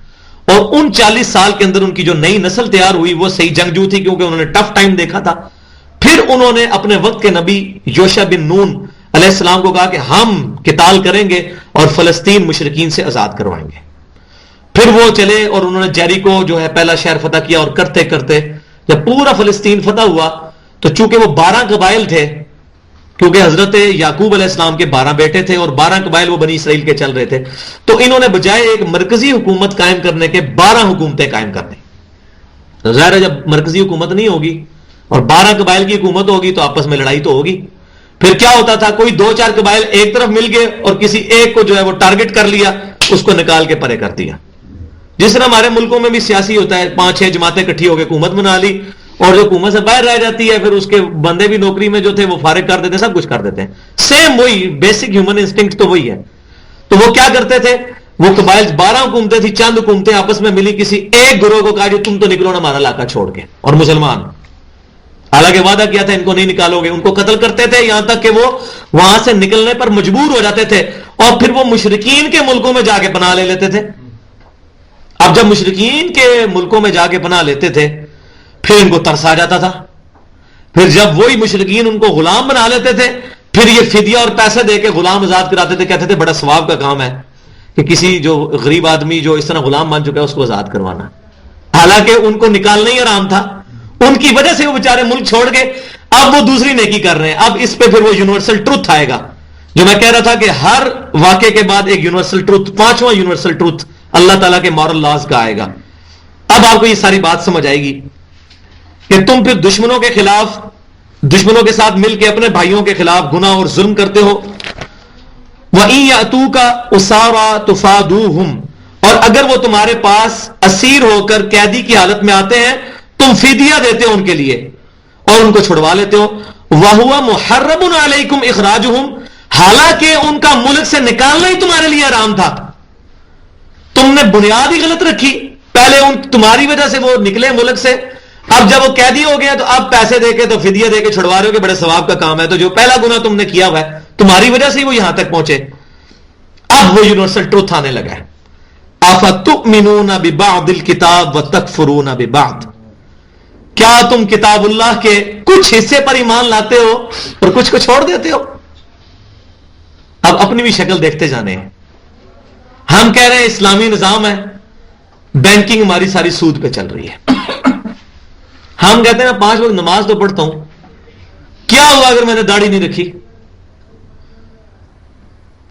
اور ان 40 سال کے اندر ان کی جو نئی نسل تیار ہوئی وہ صحیح جنگجو تھی، کیونکہ انہوں نے ٹف ٹائم دیکھا تھا، پھر انہوں نے اپنے وقت کے نبی یوشع بن نون علیہ السلام کو کہا کہ ہم قتال کریں گے اور فلسطین مشرکین سے آزاد کروائیں گے. پھر وہ چلے اور انہوں نے جیریکو جو ہے پہلا شہر فتح کیا، اور کرتے کرتے جب پورا فلسطین فتح ہوا تو چونکہ وہ 12 قبائل تھے، کیونکہ حضرت یعقوب علیہ السلام کے 12 بیٹے تھے اور 12 قبائل وہ بنی اسرائیل کے چل رہے تھے، تو انہوں نے بجائے ایک مرکزی حکومت قائم کرنے کے 12 حکومتیں قائم کر دیں. ظاہر ہے جب مرکزی حکومت نہیں ہوگی اور 12 قبائل کی حکومت ہوگی تو آپس میں لڑائی تو ہوگی. پھر کیا ہوتا تھا، کوئی 2-4 قبائل ایک طرف مل گئے اور کسی ایک کو جو ہے وہ ٹارگٹ کر لیا، اس کو نکال کے پرے کر دیا. جس طرح ہمارے ملکوں میں بھی سیاسی ہوتا ہے، 5-6 جماعتیں اکٹھی ہو کے حکومت بنا لی، اور جو حکومت سے باہر رہ جاتی ہے پھر اس کے بندے بھی نوکری میں جو تھے وہ فارغ کر دیتے ہیں، سب کچھ کر دیتے ہیں. سیم وہی بیسک ہیومن انسٹنکٹ تو وہی ہے. تو وہ کیا کرتے تھے، وہ قبائل 12 حکومتیں تھی، چند حکومتیں آپس میں ملی، کسی ایک گروہ کو کہا جو تم تو نکلو نا ہمارا علاقہ چھوڑ کے، اور مسلمان حالانکہ وعدہ کیا تھا ان کو نہیں نکالو گے، ان کو قتل کرتے تھے، یہاں تک کہ وہ وہاں سے نکلنے پر مجبور ہو جاتے تھے، اور پھر وہ مشرکین کے ملکوں میں جا کے پناہ لے لیتے تھے. اب جب مشرکین کے ملکوں میں جا کے پناہ لیتے تھے پھر ان کو ترس آ جاتا تھا. پھر جب وہی مشرکین ان کو غلام بنا لیتے تھے پھر یہ فدیہ اور پیسے دے کے غلام آزاد کراتے تھے، کہتے تھے بڑا ثواب کا کام ہے کہ کسی جو غریب آدمی جو اس طرح غلام بن چکا ہے اس کو آزاد کروانا. حالانکہ ان کو نکالنا ہی آرام تھا، ان کی وجہ سے وہ بیچارے ملک چھوڑ گئے. اب وہ دوسری نیکی کر رہے ہیں. اب اس پہ پھر وہ یونیورسل ٹروتھ آئے گا جو میں کہہ رہا تھا کہ ہر واقعے کے بعد ایک یونیورسل ٹروتھ، 5واں یونیورسل ٹروتھ اللہ تعالیٰ کے مورل لاز کا آئے گا. اب آپ کو یہ ساری بات سمجھ آئے گی کہ تم پھر دشمنوں کے خلاف، دشمنوں کے ساتھ مل کے اپنے بھائیوں کے خلاف گناہ اور ظلم کرتے ہو. وَإِن يَأْتُوكَ أُسَارَىٰ تُفَادُوهُمْ، اور اگر وہ تمہارے پاس اسیر ہو کر قیدی کی حالت میں آتے ہیں تم فدیہ دیتے ہو ان کے لیے اور ان کو چھڑوا لیتے ہو. وَهُوَ مُحَرَّمٌ عَلَيْكُمْ إِخْرَاجُهُمْ، حالانکہ ان کا ملک سے نکالنا ہی تمہارے لیے حرام تھا. تم نے بنیاد ہی غلط رکھی. پہلے تمہاری وجہ سے وہ نکلے ملک سے، اب جب وہ قیدی ہو گیا تو اب پیسے دے کے تو فدیہ دے کے چھڑوا رہے ہو کہ بڑے ثواب کا کام ہے. تو جو پہلا گناہ تم نے کیا ہوا ہے تمہاری وجہ سے ہی وہ یہاں تک پہنچے. اب وہ یونیورسل ٹروتھ آنے لگا ہے. أَفَتُؤْمِنُونَ بِبَعْضِ الْكِتَابِ وَتَكْفُرُونَ بِبَعْضٍ، کیا تم کتاب اللہ کے کچھ حصے پر ایمان لاتے ہو اور کچھ کو چھوڑ دیتے ہو؟ اب اپنی بھی شکل دیکھتے جانے ہیں. ہم کہہ رہے ہیں اسلامی نظام ہے، بینکنگ ہماری ساری سود پہ چل رہی ہے. ہم کہتے ہیں 5 وقت نماز تو پڑھتا ہوں، کیا ہوا اگر میں نے داڑھی نہیں رکھی؟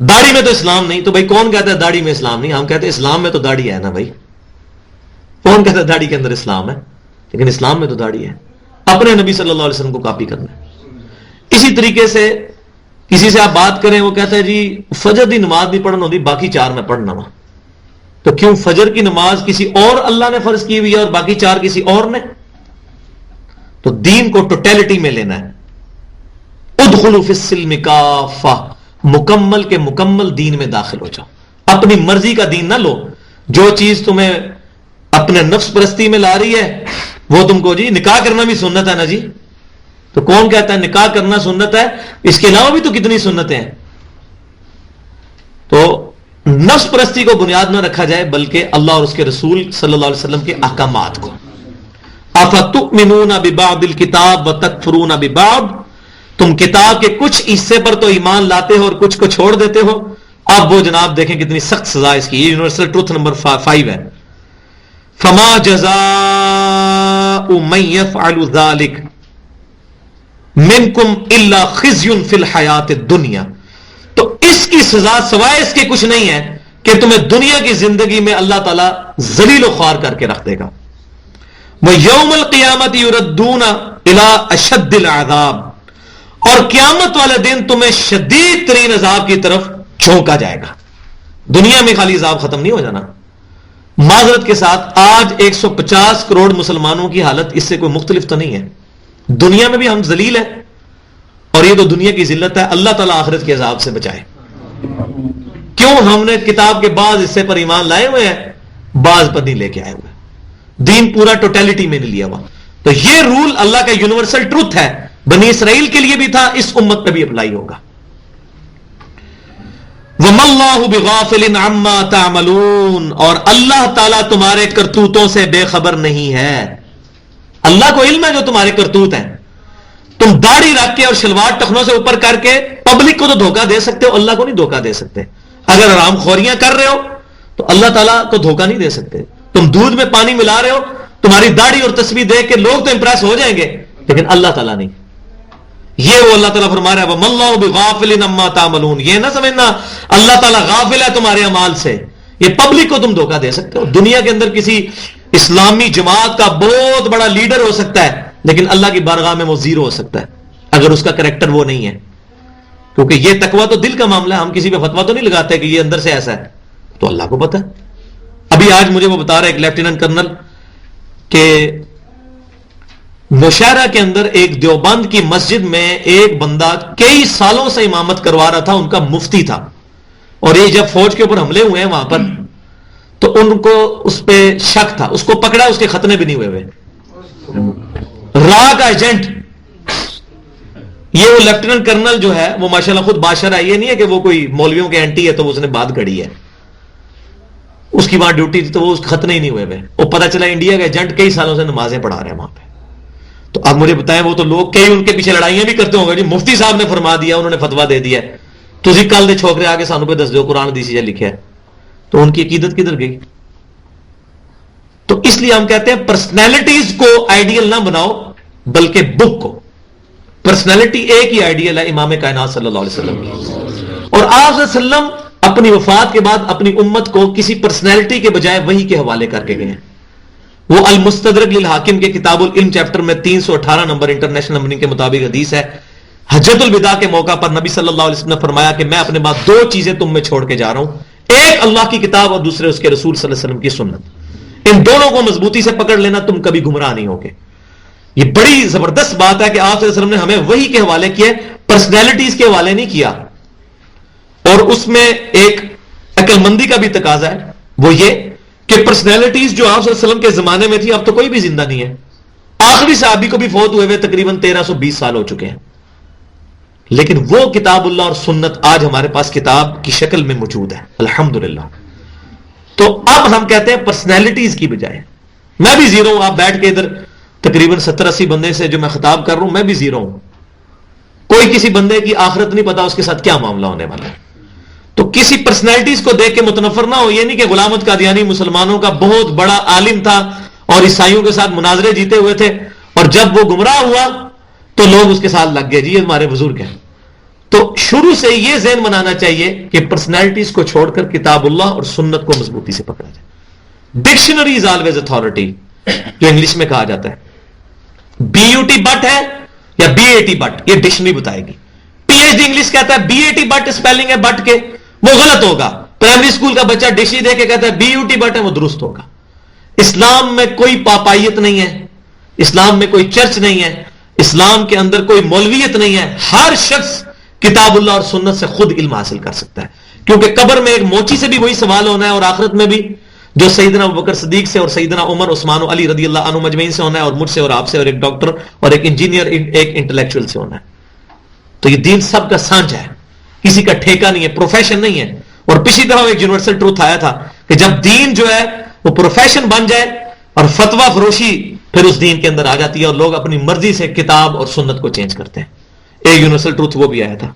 داڑھی میں تو اسلام نہیں. تو بھائی کون کہتا ہے داڑھی میں اسلام نہیں؟ ہم کہتے ہیں اسلام میں تو داڑھی ہے نا بھائی. کون کہتا ہے داڑھی کے اندر اسلام ہے؟ لیکن اسلام میں تو داڑھی ہے. اپنے نبی صلی اللہ علیہ وسلم کو کاپی کرنا ہے. اسی طریقے سے کسی سے آپ بات کریں وہ کہتا ہے جی فجر دی نماز نہیں پڑھنا ہوتی، باقی 4 میں پڑھنا وا. تو کیوں فجر کی نماز کسی اور اللہ نے فرض کی ہوئی ہے اور باقی 4 کسی اور نے؟ تو دین کو ٹوٹیلٹی میں لینا ہے. ادخلوا فی السلم کافہ، مکمل کے مکمل دین میں داخل ہو جاؤ. اپنی مرضی کا دین نہ لو. جو چیز تمہیں اپنے نفس پرستی میں لا رہی ہے وہ تم کو جی نکاح کرنا بھی سنت ہے نا جی. تو کون کہتا ہے نکاح کرنا سنت ہے؟ اس کے علاوہ بھی تو کتنی سنتیں ہیں. تو نفس پرستی کو بنیاد نہ رکھا جائے بلکہ اللہ اور اس کے رسول صلی اللہ علیہ وسلم کے احکامات کو. افتؤمنون ببعض الکتاب وتکفرون ببعض، تم کتاب کے کچھ حصے پر تو ایمان لاتے ہو اور کچھ کو چھوڑ دیتے ہو. اب وہ جناب دیکھیں کتنی سخت سزا اس کی. یہ یونیورسل ٹروتھ نمبر 5 ہے. فما جزاء من يفعل ذلك منکم الا خزي فی الحیات الدنیا، تو اس کی سزا سوائے اس کے کچھ نہیں ہے کہ تمہیں دنیا کی زندگی میں اللہ تعالیٰ ذلیل و خوار کر کے رکھ دے گا. وَيَوْمَ الْقِيَامَةِ يُرَدُّونَ إِلَىٰ أَشَدِّ الْعَذَابِ، اور قیامت والے دن تمہیں شدید ترین عذاب کی طرف جھونکا جائے گا. دنیا میں خالی عذاب ختم نہیں ہو جانا. معذرت کے ساتھ آج 150 کروڑ مسلمانوں کی حالت اس سے کوئی مختلف تو نہیں ہے. دنیا میں بھی ہم ذلیل ہیں اور یہ تو دنیا کی ذلت ہے. اللہ تعالیٰ آخرت کے عذاب سے بچائے. کیوں؟ ہم نے کتاب کے بعض حصے پر ایمان لائے ہوئے ہیں، بعض پر نہیں لے کے آئے ہوئے. دین پورا ٹوٹیلٹی میں نہیں لیا ہوا. تو یہ رول اللہ کا یونیورسل ٹروتھ ہے. بنی اسرائیل کے لیے بھی تھا، اس امت پہ بھی اپلائی ہوگا. وَمَا اللَّهُ بِغَافِلٍ عَمَّا تَعْمَلُونَ، اور اللہ تعالیٰ تمہارے کرتوتوں سے بے خبر نہیں ہے. اللہ کو علم ہے جو تمہارے کرتوت ہیں. تم داڑھی رکھ کے اور شلوار ٹخنوں سے اوپر کر کے پبلک کو تو دھوکہ دے سکتے ہو، اللہ کو نہیں دھوکہ دے سکتے. اگر حرام خوریاں کر رہے ہو تو اللہ تعالیٰ کو دھوکہ نہیں دے سکتے. تم دودھ میں پانی ملا رہے ہو، تمہاری داڑھی اور تسبیح دیکھ کے لوگ تو امپریس ہو جائیں گے، لیکن اللہ تعالیٰ نہیں. یہ وہ اللہ تعالیٰ فرما رہا ہے وَمَا اللَّهُ بِغَافِلٍ عَمَّا تَعْمَلُونَ. یہ نہ سمجھنا اللہ تعالیٰ غافل ہے تمہارے اعمال سے. یہ پبلک کو تم دھوکہ دے سکتے ہو. دنیا کے اندر کسی اسلامی جماعت کا بہت بڑا لیڈر ہو سکتا ہے، لیکن اللہ کی بارگاہ میں وہ زیرو ہو سکتا ہے اگر اس کا کریکٹر وہ نہیں ہے. کیونکہ یہ تقویٰ تو دل کا معاملہ ہے. ہم کسی پہ فتویٰ تو نہیں لگاتے کہ یہ اندر سے ایسا ہے، تو اللہ کو پتہ ہے. ابھی آج مجھے وہ بتا رہا ہے ایک لیفٹیننٹ کرنل کہ نوشہرہ کے اندر ایک دیوبند کی مسجد میں ایک بندہ کئی سالوں سے امامت کروا رہا تھا، ان کا مفتی تھا، اور یہ جب فوج کے اوپر حملے ہوئے ہیں وہاں پر تو ان کو اس پہ شک تھا، اس کو پکڑا، اس کے ختنے بھی نہیں ہوئے. راہ کا ایجنٹ یہ وہ لیفٹیننٹ کرنل جو ہے وہ ماشاءاللہ خود بادشاہ ہے. یہ نہیں ہے کہ وہ کوئی مولویوں کے اینٹی ہے تو اس نے بات گھڑی ہے. اس کی وہاں ڈیوٹی تھی تو وہ اس ختنے ہی نہیں ہوئے. وہ پتہ چلا انڈیا کا ایجنٹ کئی سالوں سے نمازیں پڑھا رہے ہیں وہاں پہ. تو اب مجھے بتائیں وہ تو لوگ کئی ان کے پیچھے لڑائیاں بھی کرتے ہوں گے. جی مفتی صاحب نے فرما دیا، انہوں نے فتوا دے دیا، تسی کل دے چھوکرے آگے سانو پہ دس دو قرآن حدیث سے لکھا ہے، تو ان کی عقیدت کدھر گئی؟ تو اس لیے ہم کہتے ہیں پرسنالٹیز کو آئیڈیل نہ بناؤ بلکہ بک کو. پرسنالٹی ایک ہی آئیڈیل ہے، امام کائنات صلی اللہ علیہ وسلم کی. اور آپ صلی اللہ علیہ وسلم اپنی وفات کے بعد اپنی امت کو کسی پرسنالٹی کے بجائے وحی کے حوالے کر کے گئے ہیں. وہ المستدرک للحاکم کے کتاب العلم چیپٹر میں 318 نمبر انٹرنیشنل نمبرنگ کے مطابق حدیث ہے. حجۃ الوداع کے موقع پر نبی صلی اللہ علیہ وسلم نے فرمایا کہ میں اپنے بعد دو چیزیں تم میں چھوڑ کے جا رہا ہوں، ایک اللہ کی کتاب اور دوسرے اس کے رسول صلی اللہ علیہ وسلم کی سنت. ان دونوں کو مضبوطی سے پکڑ لینا، تم کبھی گمراہ نہیں ہوگے. یہ بڑی زبردست بات ہے کہ آپ صلی اللہ علیہ وسلم نے ہمیں وحی کے حوالے کیا، پرسنالٹیز کے حوالے نہیں کیا. اور اس میں ایک عقل مندی کا بھی تقاضا ہے، وہ یہ کہ پرسنالٹیز جو آپ صلی اللہ علیہ وسلم کے زمانے میں تھی اب تو کوئی بھی زندہ نہیں ہے. آخری صحابی کو بھی فوت ہوئے تقریباً 1320 سال ہو چکے ہیں، لیکن وہ کتاب اللہ اور سنت آج ہمارے پاس کتاب کی شکل میں موجود ہے الحمدللہ. تو اب ہم کہتے ہیں پرسنالٹیز کی بجائے، میں بھی زیرو ہوں، آپ بیٹھ کے ادھر تقریباً 70-80 بندے سے جو میں خطاب کر رہا ہوں میں بھی زیرو ہوں. کوئی کسی بندے کی آخرت نہیں پتا اس کے ساتھ کیا معاملہ ہونے والا ہے. تو کسی پرسنالٹیز کو دیکھ کے متنفر نہ ہو. یہ نہیں کہ غلام احمد قادیانی مسلمانوں کا بہت بڑا عالم تھا اور عیسائیوں کے ساتھ مناظرے جیتے ہوئے تھے، اور جب وہ گمراہ ہوا تو لوگ اس کے ساتھ لگ گئے، جی یہ ہمارے بزرگ ہیں. تو شروع سے یہ ذہن بنانا چاہیے کہ پرسنالٹیز کو چھوڑ کر کتاب اللہ اور سنت کو مضبوطی سے پکڑا جائے. ڈکشنری از آلویز اتھارٹی، جو انگلش میں کہا جاتا ہے. BUT بٹ ہے یا BAT بٹ، یہ ڈکشنری بتائے گی. PhD انگلش کہتا ہے BAT بٹ اسپیلنگ ہے بٹ کے، وہ غلط ہوگا. پرائمری اسکول کا بچہ ڈکشنری دے کے کہتا ہے BUT بٹ ہے، وہ درست ہوگا. اسلام میں کوئی پاپائیت نہیں ہے، اسلام میں کوئی چرچ نہیں ہے، اسلام کے اندر کوئی مولویت نہیں ہے. ہر شخص کتاب اللہ اور سنت سے خود علم حاصل کر سکتا ہے، کیونکہ قبر میں ایک موچی سے بھی وہی سوال ہونا ہے، اور آخرت میں بھی جو سیدنا ابوبکر صدیق سے اور سیدنا عمر عثمان و علی رضی اللہ عنہ مجمعین سے ہونا ہے، اور مجھ سے اور آپ سے اور ایک ڈاکٹر اور ایک انجینئر ایک انٹلیکچوئل سے ہونا ہے. تو یہ دین سب کا سانچہ ہے، کسی کا ٹھیکہ نہیں ہے، پروفیشن نہیں ہے. اور پچھلی طرح ایک یونیورسل ٹروتھ آیا تھا کہ جب دین جو ہے وہ پروفیشن بن جائے اور فتویٰ فروشی پھر اس دین کے اندر آ جاتی ہے اور لوگ اپنی مرضی سے کتاب اور سنت کو چینج کرتے ہیں. ایک یونیورسل ٹروتھ وہ بھی آیا تھا.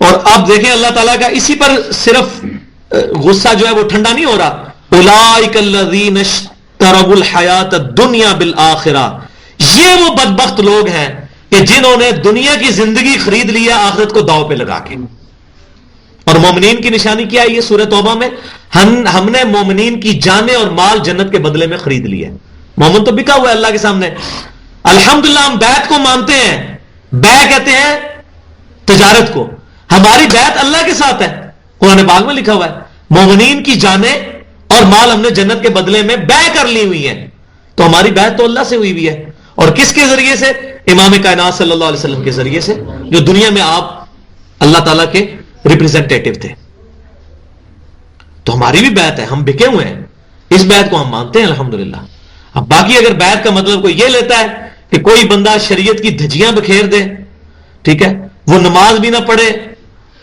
اور آپ دیکھیں اللہ تعالیٰ کا اسی پر صرف غصہ جو ہے وہ ٹھنڈا نہیں ہو رہا. اولئک الذین اشتروا الحیات الدنیا بالآخرہ، یہ وہ بدبخت لوگ ہیں کہ جنہوں نے دنیا کی زندگی خرید لیا آخرت کو داؤ پہ لگا کے. اور مومنین کی نشانی کیا ہے؟ یہ سورہ توبہ میں ہم نے مومنین کی جانیں اور مال جنت کے بدلے میں خرید لیا. مومن تو بکا ہوا ہے اللہ کے سامنے. الحمدللہ ہم بیعت کو مانتے ہیں. بیع کہتے ہیں تجارت کو، ہماری بیعت اللہ کے ساتھ ہے. قرآن پاک میں لکھا ہوا ہے مومنین کی جانیں اور مال ہم نے جنت کے بدلے میں بیع کر لی ہوئی ہیں. تو ہماری بیعت تو اللہ سے ہوئی ہوئی ہے. اور کس کے ذریعے سے؟ امام کائنات صلی اللہ علیہ وسلم کے ذریعے سے، جو دنیا میں آپ اللہ تعالیٰ کے ریپریزنٹیٹو تھے. تو ہماری بھی بیعت ہے، ہم بکے ہوئے ہیں، اس بیعت کو ہم مانتے ہیں الحمدللہ. اب باقی اگر بیعت کا مطلب کوئی یہ لیتا ہے کہ کوئی بندہ شریعت کی دھجیاں بکھیر دے، ٹھیک ہے، وہ نماز بھی نہ پڑھے،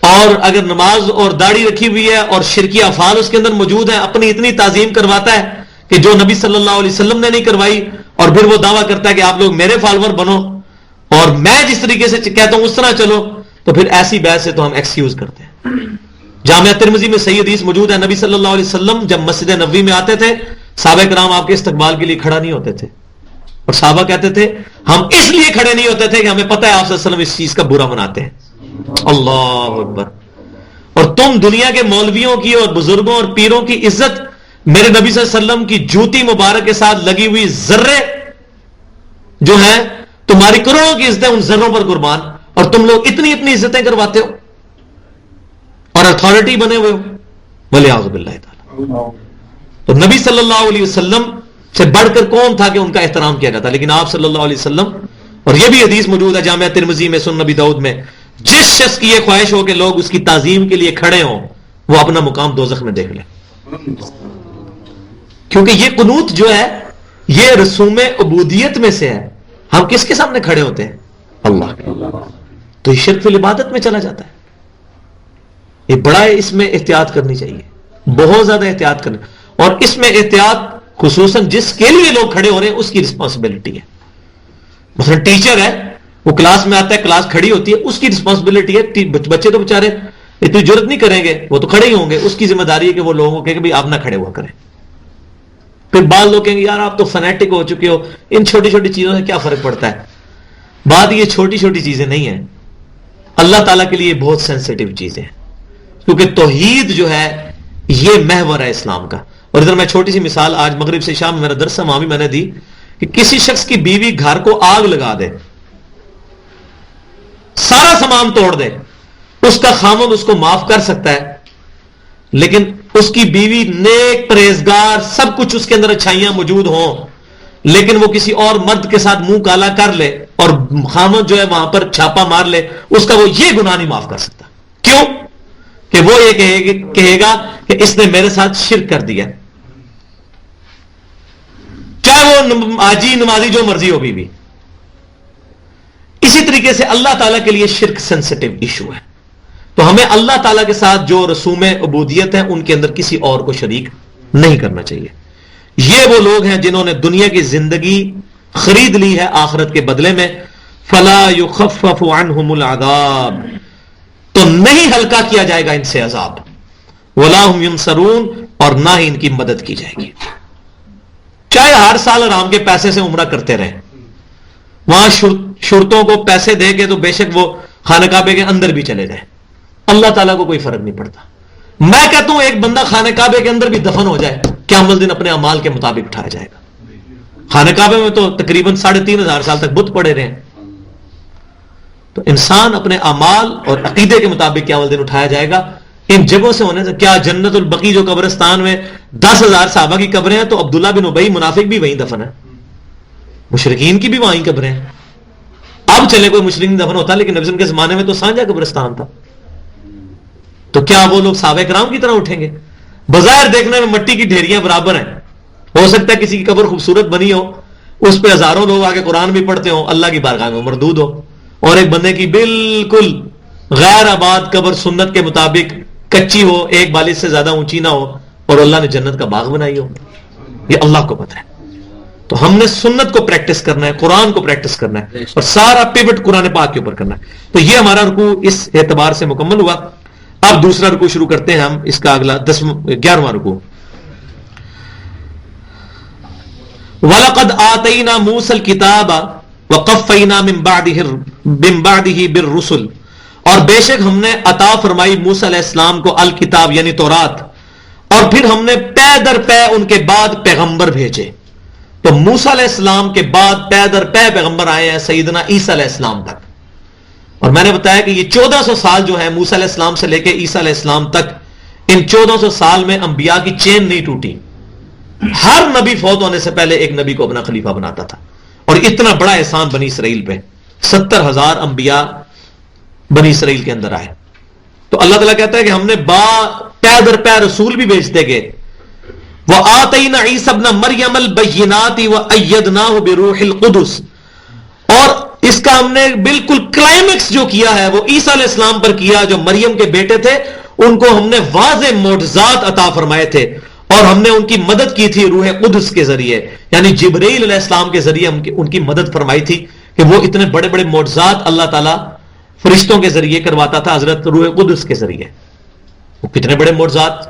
اور اگر نماز اور داڑھی رکھی ہوئی ہے اور شرکی افعال اس کے اندر موجود ہیں، اپنی اتنی تعظیم کرواتا ہے کہ جو نبی صلی اللہ علیہ وسلم نے نہیں کروائی اور پھر وہ دعویٰ کرتا ہے کہ آپ لوگ میرے فالوور بنو اور میں جس طریقے سے کہتا ہوں اس طرح چلو، تو پھر ایسی بحث سے تو ہم ایکسکیوز کرتے ہیں۔ جامعہ ترمذی میں صحیح حدیث موجود ہے، نبی صلی اللہ علیہ وسلم جب مسجد نبوی میں آتے تھے صحابہ کرام آپ کے استقبال کے لیے کھڑا نہیں ہوتے تھے، اور صحابہ کہتے تھے ہم اس لیے کھڑے نہیں ہوتے تھے کہ ہمیں پتہ ہے آپ صلی اللہ علیہ وسلم اس چیز کا برا مناتے ہیں۔ اللہ اکبر! اور تم دنیا کے مولویوں کی اور بزرگوں اور پیروں کی عزت میرے نبی صلی اللہ علیہ وسلم کی جوتی مبارک کے ساتھ لگی ہوئی ذرے جو ہیں، تمہاری کروڑوں کی عزتیں ان ذروں پر قربان، اور تم لوگ اتنی اتنی عزتیں کرواتے ہو اور اتھارٹی بنے ہوئے ہو، ولیعوذ باللہ تعالی۔ تو نبی صلی اللہ علیہ وسلم سے بڑھ کر کون تھا کہ ان کا احترام کیا جاتا؟ لیکن آپ صلی اللہ علیہ وسلم، اور یہ بھی حدیث موجود ہے جامعہ ترمذی میں، سنن نبی داؤد میں، جس شخص کی یہ خواہش ہو کہ لوگ اس کی تعظیم کے لیے کھڑے ہوں وہ اپنا مقام دوزخ میں دیکھ لے، کیونکہ یہ قنوت جو ہے یہ رسوم عبودیت میں سے ہے۔ ہم کس کے سامنے کھڑے ہوتے ہیں؟ اللہ کے۔ تو یہ شرک فی العبادت میں چلا جاتا ہے۔ یہ بڑا ہے، اس میں احتیاط کرنی چاہیے، بہت زیادہ احتیاط کرنی، اور اس میں احتیاط خصوصاً جس کے لیے لوگ کھڑے ہو رہے ہیں اس کی رسپانسبلٹی ہے۔ مثلا ٹیچر ہے، وہ کلاس میں آتا ہے، کلاس کھڑی ہوتی ہے، اس کی رسپانسبلٹی ہے۔ بچے تو بیچارے اتنی جرت نہیں کریں گے، وہ تو کھڑے ہی ہوں گے، اس کی ذمہ داری ہے کہ وہ لوگوں کو کہے کہ بھائی آپ نہ کھڑے ہوا کریں۔ پھر بعض لوگ کہیں گے یار آپ تو فنیٹک ہو چکے ہو، ان چھوٹی چھوٹی چیزوں سے کیا فرق پڑتا ہے؟ بات یہ چھوٹی چھوٹی چیزیں نہیں ہیں، اللہ تعالیٰ کے لیے بہت سینسیٹیو چیزیں ہیں، کیونکہ توحید جو ہے یہ محور ہے اسلام کا۔ اور ادھر میں چھوٹی سی مثال، آج مغرب سے شام میرا درس وہاں بھی میں نے دی کہ کسی شخص کی بیوی گھر کو آگ لگا دے، سارا سامان توڑ دے، اس کا خامند اس کو معاف کر سکتا ہے، لیکن اس کی بیوی نیک پرہیزگار، سب کچھ اس کے اندر اچھائیاں موجود ہوں، لیکن وہ کسی اور مرد کے ساتھ منہ کالا کر لے اور خامند جو ہے وہاں پر چھاپا مار لے، اس کا وہ یہ گناہ نہیں معاف کر سکتا۔ کیوں؟ کہ وہ یہ کہے گا کہ اس نے میرے ساتھ شرک کر دیا، چاہے وہ آجی نمازی جو مرضی ہو بیوی۔ اسی طریقے سے اللہ تعالیٰ کے لیے شرک سینسیٹیو ایشو ہے، تو ہمیں اللہ تعالیٰ کے ساتھ جو رسوم عبودیت ہیں ان کے اندر کسی اور کو شریک نہیں کرنا چاہیے۔ یہ وہ لوگ ہیں جنہوں نے دنیا کی زندگی خرید لی ہے آخرت کے بدلے میں، فلا یخفف عنہم العذاب، تو نہیں ہلکا کیا جائے گا ان سے عذاب، ولا ہم ینصرون، اور نہ ہی ان کی مدد کی جائے گی۔ چاہے ہر سال حرام کے پیسے سے عمرہ کرتے رہیں، وہاں شرطوں کو پیسے دے کے تو بے شک وہ خانہ کعبے کے اندر بھی چلے جائیں، اللہ تعالیٰ کو کوئی فرق نہیں پڑتا۔ میں کہتا ہوں ایک بندہ خانہ کعبے کے اندر بھی دفن ہو جائے، قیامت دن اپنے اعمال کے مطابق اٹھایا جائے گا۔ خانہ کعبے میں تو تقریباً 3500 سال تک بت پڑے رہے، تو انسان اپنے اعمال اور عقیدے کے مطابق قیامت دن اٹھایا جائے گا۔ ان جگہوں سے ہونے سے کیا جنت البقیع جو قبرستان میں 10,000 صحابہ کی قبریں ہیں، تو عبداللہ بن ابی منافق بھی وہیں دفن ہے، مشرکین کی بھی وہیں قبریں ہیں۔ اب چلے کوئی مشرک نہیں دفن ہوتا، لیکن نبی صلی اللہ علیہ وسلم کے زمانے میں تو سانجا قبرستان تھا، تو کیا وہ لوگ صحابہ کرام کی طرح اٹھیں گے؟ بظاہر دیکھنے میں مٹی کی ڈھیریاں برابر ہیں، ہو سکتا ہے کسی کی قبر خوبصورت بنی ہو، اس پہ ہزاروں لوگ آگے قرآن بھی پڑھتے ہوں، اللہ کی بارگاہ میں مردود ہو، اور ایک بندے کی بالکل غیر آباد قبر سنت کے مطابق کچی ہو، ایک بالش سے زیادہ اونچی نہ ہو، اور اللہ نے جنت کا باغ بنائی ہو۔ یہ اللہ کو پتہ ہے۔ تو ہم نے سنت کو پریکٹس کرنا ہے، قرآن کو پریکٹس کرنا ہے، اور سارا پیوٹ قرآن پاک کے اوپر کرنا ہے۔ تو یہ ہمارا رکوع اس اعتبار سے مکمل ہوا۔ اب دوسرا رکوع شروع کرتے ہیں ہم، اس کا اگلا 11واں رکوع۔ وَلَقَدْ آتَيْنَا مُوسَى الْكِتَابَ وَقَفَّيْنَا مِن بَعْدِهِ بِالرُّسُلِ، اور بے شک ہم نے عطا فرمائی موسیٰ علیہ السلام کو الکتاب یعنی تورات، اور پھر ہم نے پے در پے ان کے بعد پیغمبر بھیجے۔ تو موسیٰ علیہ السلام کے بعد پے در پے پیغمبر آئے ہیں سیدنا عیسیٰ علیہ السلام تک، اور میں نے بتایا کہ یہ 1400 سال جو ہیں موسیٰ علیہ السلام سے لے کے عیسیٰ علیہ السلام تک، ان 1400 سال میں انبیاء کی چین نہیں ٹوٹی۔ ہر نبی فوت ہونے سے پہلے ایک نبی کو اپنا خلیفہ بناتا تھا، اور اتنا بڑا احسان بنی اسرائیل پہ، 70,000 انبیاء بنی اسرائیل کے اندر آئے۔ تو اللہ تعالیٰ کہتا ہے کہ ہم نے پے در پے رسول بھی بھیجتے گئے۔ وَآتَيْنَا عِيسَى ابْنَ مَرْيَمَ الْبَيِّنَاتِ وَأَيَّدْنَاهُ بِرُوحِ الْقُدُسِ، اور اس کا ہم نے بالکل کلائمیکس جو کیا ہے وہ عیسیٰ علیہ السلام پر کیا، جو مریم کے بیٹے تھے ان کو ہم نے واضح معجزات عطا فرمائے تھے، اور ہم نے ان کی مدد کی تھی روح قدس کے ذریعے، یعنی جبرائیل علیہ السلام کے ذریعے ان کی مدد فرمائی تھی کہ وہ اتنے بڑے بڑے معجزات اللہ تعالیٰ فرشتوں کے ذریعے کرواتا تھا حضرت روح قدس کے ذریعے. وہ کتنے بڑے معجزات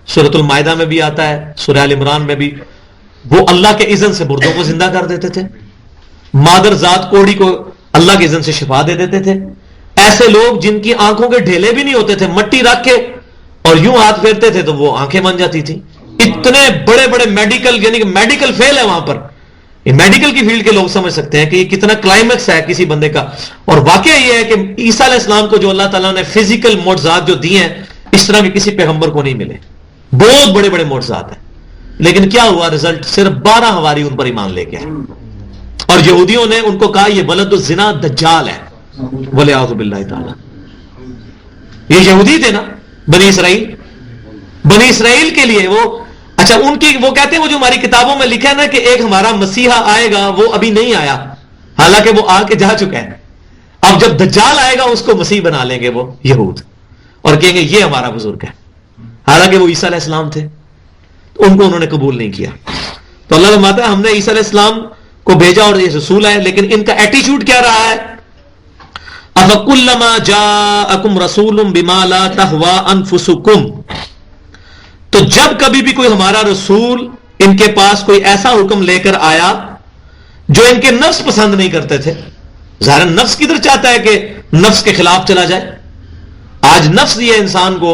سورۃ المائدہ میں بھی آتا ہے، سورہ آل عمران میں بھی. وہ اللہ کے اذن سے مردوں کو زندہ کر دیتے تھے، مادر ذات کوڑی کو اللہ کے اذن سے شفا دے دیتے تھے. ایسے لوگ جن کی آنکھوں کے ڈھیلے بھی نہیں ہوتے تھے، مٹی رکھ کے اور یوں ہاتھ پھیرتے تھے تو وہ آنکھیں بن جاتی تھی. اتنے بڑے بڑے میڈیکل، یعنی کہ میڈیکل فیل ہے وہاں پر. یہ میڈیکل کی فیلڈ کے لوگ سمجھ سکتے ہیں کہ یہ کتنا کلائمیکس ہے کسی بندے کا. اور واقعہ یہ ہے کہ عیسیٰ علیہ السلام کو جو اللہ تعالیٰ نے فزیکل معجزات جو دیے ہیں، اس طرح کے کسی پیغمبر کو نہیں ملے. بہت بڑے بڑے معجزات ہیں. لیکن کیا ہوا رزلٹ؟ صرف 12 ہواری ان پر ایمان لے کے آئے. اور یہودیوں نے ان کو کہا یہ ولد الزنا دجال ہے، ولیعوذ باللہ تعالی. یہ یہودی تھے نا بنی اسرائیل. بنی اسرائیل کے لیے وہ اچھا ان کی وہ کہتے ہیں وہ جو ہماری کتابوں میں لکھا ہے نا کہ ایک ہمارا مسیحا آئے گا، وہ ابھی نہیں آیا، حالانکہ وہ آ کے جا چکا ہے. اب جب دجال آئے گا اس کو مسیح بنا لیں گے وہ یہود، اور کہیں گے یہ ہمارا بزرگ ہے، حالانکہ وہ عیسیٰ علیہ السلام تھے. ان کو انہوں نے قبول نہیں کیا. تو اللہ فرماتا ہے ہم نے عیسیٰ علیہ السلام کو بھیجا اور یہ رسول ہے، لیکن ان کا ایٹیچیوڈ کیا رہا ہے؟ أَفَكُلَّمَا جَاءَكُمْ رَسُولٌ بِمَا لَا تَهْوَىٰ أَنفُسُكُمْ، تو جب کبھی بھی کوئی ہمارا رسول ان کے پاس کوئی ایسا حکم لے کر آیا جو ان کے نفس پسند نہیں کرتے تھے. ظاہر نفس کدھر چاہتا ہے کہ نفس کے خلاف چلا جائے؟ آج نفس یہ انسان کو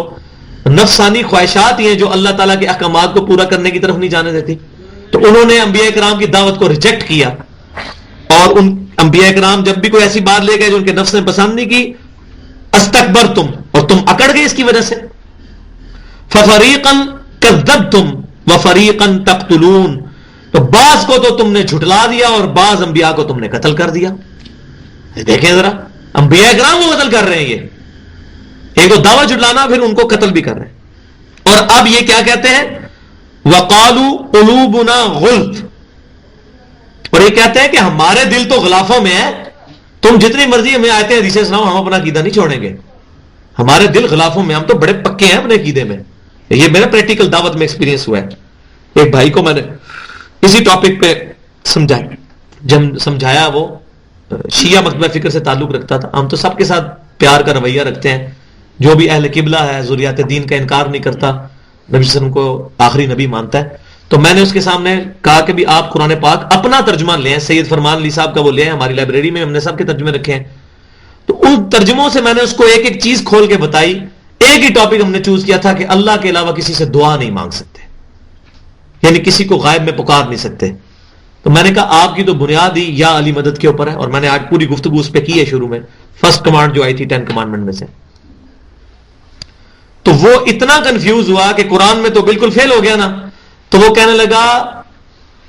نفسانی خواہشات ہی ہیں جو اللہ تعالیٰ کے احکامات کو پورا کرنے کی طرف نہیں جانے دیتی. تو انہوں نے انبیاء کرام کی دعوت کو ریجیکٹ کیا، اور ان انبیاء کرام جب بھی کوئی ایسی بات لے گئے جو ان کے نفس نے پسند نہیں کی، استکبرتم، اور تم اکڑ گئے اس کی وجہ سے. فَفَرِيقًا كَذَّبْتُمْ وَفَرِيقًا تَقْتُلُونَ، تو بعض کو تو تم نے جھٹلا دیا اور بعض انبیاء کو تم نے قتل کر دیا. دیکھیں ذرا، انبیاء کرام کو قتل کر رہے ہیں. یہ ایک تو دعوت جھٹلانا، پھر ان کو قتل بھی کر رہے ہیں. اور اب یہ کیا کہتے ہیں؟ وَقَالُوا قُلُوبُنَا غُلْفٌ، اور یہ کہتے ہیں کہ ہمارے دل تو غلافوں میں ہے، تم جتنی مرضی ہمیں آیتیں حدیثیں سناؤ، ہم اپنا عقیدہ نہیں چھوڑیں گے. ہمارے دل غلافوں میں، ہم تو بڑے پکے ہیں اپنے عقیدے میں. یہ میرا پریکٹیکل دعوت میں ایکسپیرینس ہوا ہے. ایک بھائی کو میں نے اسی ٹاپک پہ سمجھایا، وہ شیعہ مکتبہ فکر سے تعلق رکھتا تھا. ہم تو سب کے ساتھ پیار کا رویہ رکھتے ہیں، جو بھی اہل قبلہ ہے ذریات دین کا انکار نہیں کرتا، نبی صلی اللہ علیہ وسلم کو آخری نبی مانتا ہے. تو میں نے اس کے سامنے کہا کہ بھی آپ قرآن پاک اپنا ترجمہ لیں، سید فرمان علی صاحب کا وہ لیں، ہماری لائبریری میں ہم نے سب کے ترجمے رکھے ہیں. تو ان ترجموں سے میں نے اس کو ایک ایک چیز کھول کے بتائی. ایک ہی ٹاپک ہم نے چوز کیا تھا کہ اللہ کے علاوہ کسی سے دعا نہیں مانگ سکتے، یعنی کسی کو غائب میں پکار نہیں سکتے. تو میں نے کہا آپ کی تو بنیاد ہی یا علی مدد کے اوپر ہے، اور میں نے آج پوری گفتگو اس پہ کی ہے شروع میں، فرسٹ کمانڈ جو آئی تھی 10 کمانڈمنٹ میں سے. تو وہ اتنا کنفیوز ہوا کہ قرآن میں تو بالکل فیل ہو گیا نا. تو وہ کہنے لگا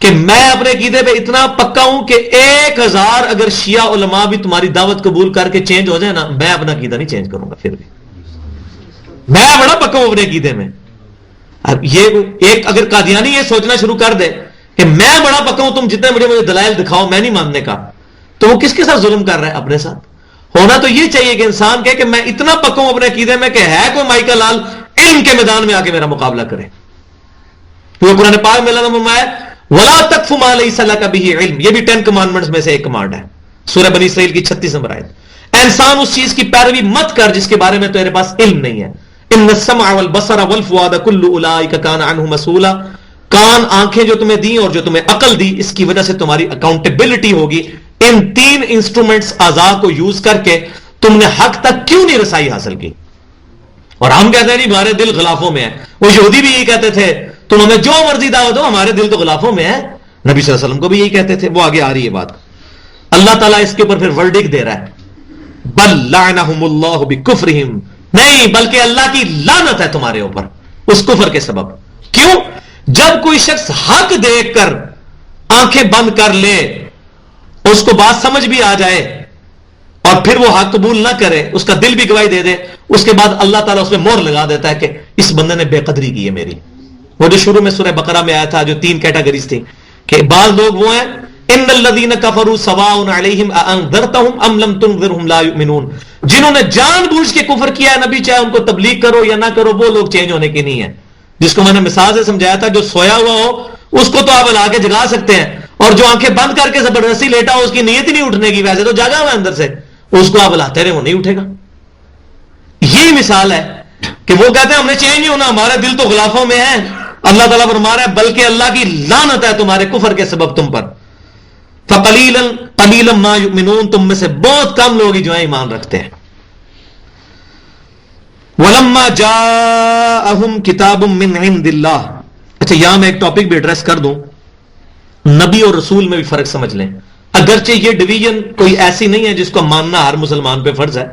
کہ میں اپنے عقیدے پہ اتنا پکا ہوں کہ 1000 اگر شیعہ علماء بھی تمہاری دعوت قبول کر کے چینج ہو جائے نا، میں اپنا عقیدہ نہیں چینج کروں گا. پھر بھی میں بڑا پکا ہوں اپنے عقیدے میں. اب یہ ایک اگر قادیانی یہ سوچنا شروع کر دے کہ میں بڑا پکا ہوں، تم جتنے مجھے دلائل دکھاؤ میں نہیں ماننے کا، تو وہ کس کے ساتھ ظلم کر رہا ہے؟ اپنے ساتھ. ہونا تو یہ چاہیے کہ انسان کہے کہ میں اتنا پکا ہوں اپنے عقیدے میں کہ ہے کوئی مائیکل لال علم کے میدان میں آ کے میرا مقابلہ کرے. تو قرآن پاک میں اللہ نے فرمایا وَلَا تَقْفُ مَا لَيْسَ لَكَ بِهِ علم، یہ بھی 10 کمانڈمنٹس میں سے ایک کمانڈ ہے، سورہ بنی اسرائیل کی 36 نمبر آیت. انسان اس چیز کی پیروی مت کر جس کے بارے میں تیرے پاس علم نہیں ہے. ان السمع والبصر والفؤاد كل اولئک کان عنہ مسئولا، کان آنکھیں جو تمہیں دی اور جو تمہیں عقل دی، اس کی وجہ سے تمہاری اکاؤنٹیبلٹی ہوگی. ان 3 انسٹرومنٹس اعضاء کو یوز کر کے تم نے حق تک کیوں نہیں رسائی حاصل کی؟ اور ہم کہتے ہیں نہیں ہمارے دل غلافوں میں ہے. وہ یہودی بھی یہی کہتے تھے تم ہمیں جو مرضی دعوت دو، ہمارے دل تو غلافوں میں ہے. نبی صلی اللہ علیہ وسلم کو بھی یہی کہتے تھے. وہ آگے آ رہی ہے بات. اللہ تعالیٰ اس کے اوپر پھر ورڈکٹ دے رہا ہے، بل لعنہم اللہ بکفرہم، نہیں بلکہ اللہ کی لعنت ہے تمہارے اوپر اس کفر کے سبب. کیوں؟ جب کوئی شخص حق دیکھ کر آنکھیں بند کر لے، اس کو بات سمجھ بھی آ جائے اور پھر وہ حق قبول نہ کرے، اس کا دل بھی گواہی دے دے، اس کے بعد اللہ تعالیٰ اس میں مہر لگا دیتا ہے کہ اس بندے نے بے قدری کی ہے میری. وہ جو شروع میں سورہ بقرہ میں آیا تھا، جو 3 کیٹیگریز تھی کہ بعض لوگ وہ ہیں ان الذین کفروا سواء علیہم اانذرتہم ام لم تنذرہم لا یؤمنون، جنہوں نے جان بوجھ کے کفر کیا ہے، نبی چاہے ان کو تبلیغ کرو یا نہ کرو وہ لوگ چینج ہونے کے نہیں ہیں. جس کو میں نے مثال سے سمجھایا تھا, جو سویا ہوا ہو اس کو تو آپ ہلا کے جگا سکتے ہیں, اور جو آنکھیں بند کر کے زبردستی لیٹا ہو, اس کی نیت ہی نہیں اٹھنے کی, ویسے تو جاگا ہوا اندر سے, اس کو آپ ہلاتے رہے وہ نہیں اٹھے گا. یہی مثال ہے کہ وہ کہتے ہیں ہم نے چینج نہیں ہونا, ہمارے دل تو غلافوں میں ہیں. اللہ تعالیٰ فرما رہا ہے بلکہ اللہ کی لعنت ہے تمہارے کفر کے سبب تم پر. فَقَلِيلًا مَا يُؤْمِنُونَ, تم میں سے بہت کم لوگ ہی جو ہیں ایمان رکھتے ہیں. وَلَمَّا جَاءَهُمْ كِتَابٌ مِّنْ عِنْدِ اللَّهِ. اچھا یہاں میں ایک ٹاپک بھی ایڈریس کر دوں, نبی اور رسول میں بھی فرق سمجھ لیں. اگرچہ یہ ڈویژن کوئی ایسی نہیں ہے جس کو ماننا ہر مسلمان پہ فرض ہے,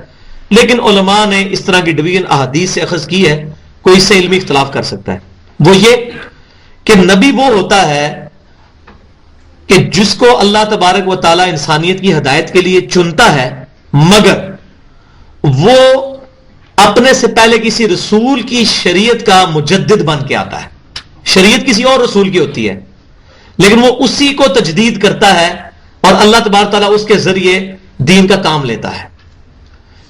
لیکن علماء نے اس طرح کی ڈویژن احادیث سے اخذ کی ہے, کوئی اس سے علمی اختلاف کر سکتا ہے. وہ یہ کہ نبی وہ ہوتا ہے کہ جس کو اللہ تبارک و تعالی انسانیت کی ہدایت کے لیے چنتا ہے, مگر وہ اپنے سے پہلے کسی رسول کی شریعت کا مجدد بن کے آتا ہے. شریعت کسی اور رسول کی ہوتی ہے, لیکن وہ اسی کو تجدید کرتا ہے اور اللہ تبارک تعالیٰ اس کے ذریعے دین کا کام لیتا ہے.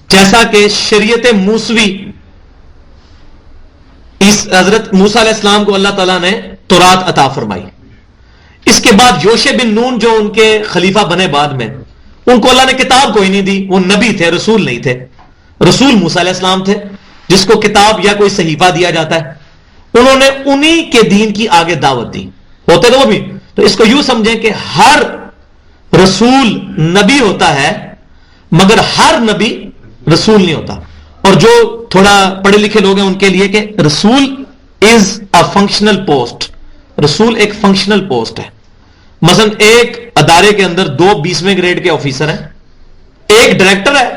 جیسا کہ شریعت موسوی, اس حضرت موسیٰ علیہ السلام کو اللہ تعالیٰ نے تورات عطا فرمائی. اس کے بعد یوشع بن نون جو ان کے خلیفہ بنے بعد میں, ان کو اللہ نے کتاب کوئی نہیں دی, وہ نبی تھے, رسول نہیں تھے. رسول موسیٰ علیہ السلام تھے جس کو کتاب یا کوئی صحیفہ دیا جاتا ہے. انہوں نے انہی کے دین کی آگے دعوت دی. ہوتے تو وہ بھی, تو اس کو یوں سمجھیں کہ ہر رسول نبی ہوتا ہے مگر ہر نبی رسول نہیں ہوتا. اور جو تھوڑا پڑھے لکھے لوگ ہیں ان کے لیے کہ رسول از اے فنکشنل پوسٹ, رسول ایک فنکشنل پوسٹ ہے. مثلا ایک ادارے کے اندر 2 20ویں گریڈ کے آفیسر ہیں, ایک ڈائریکٹر ہے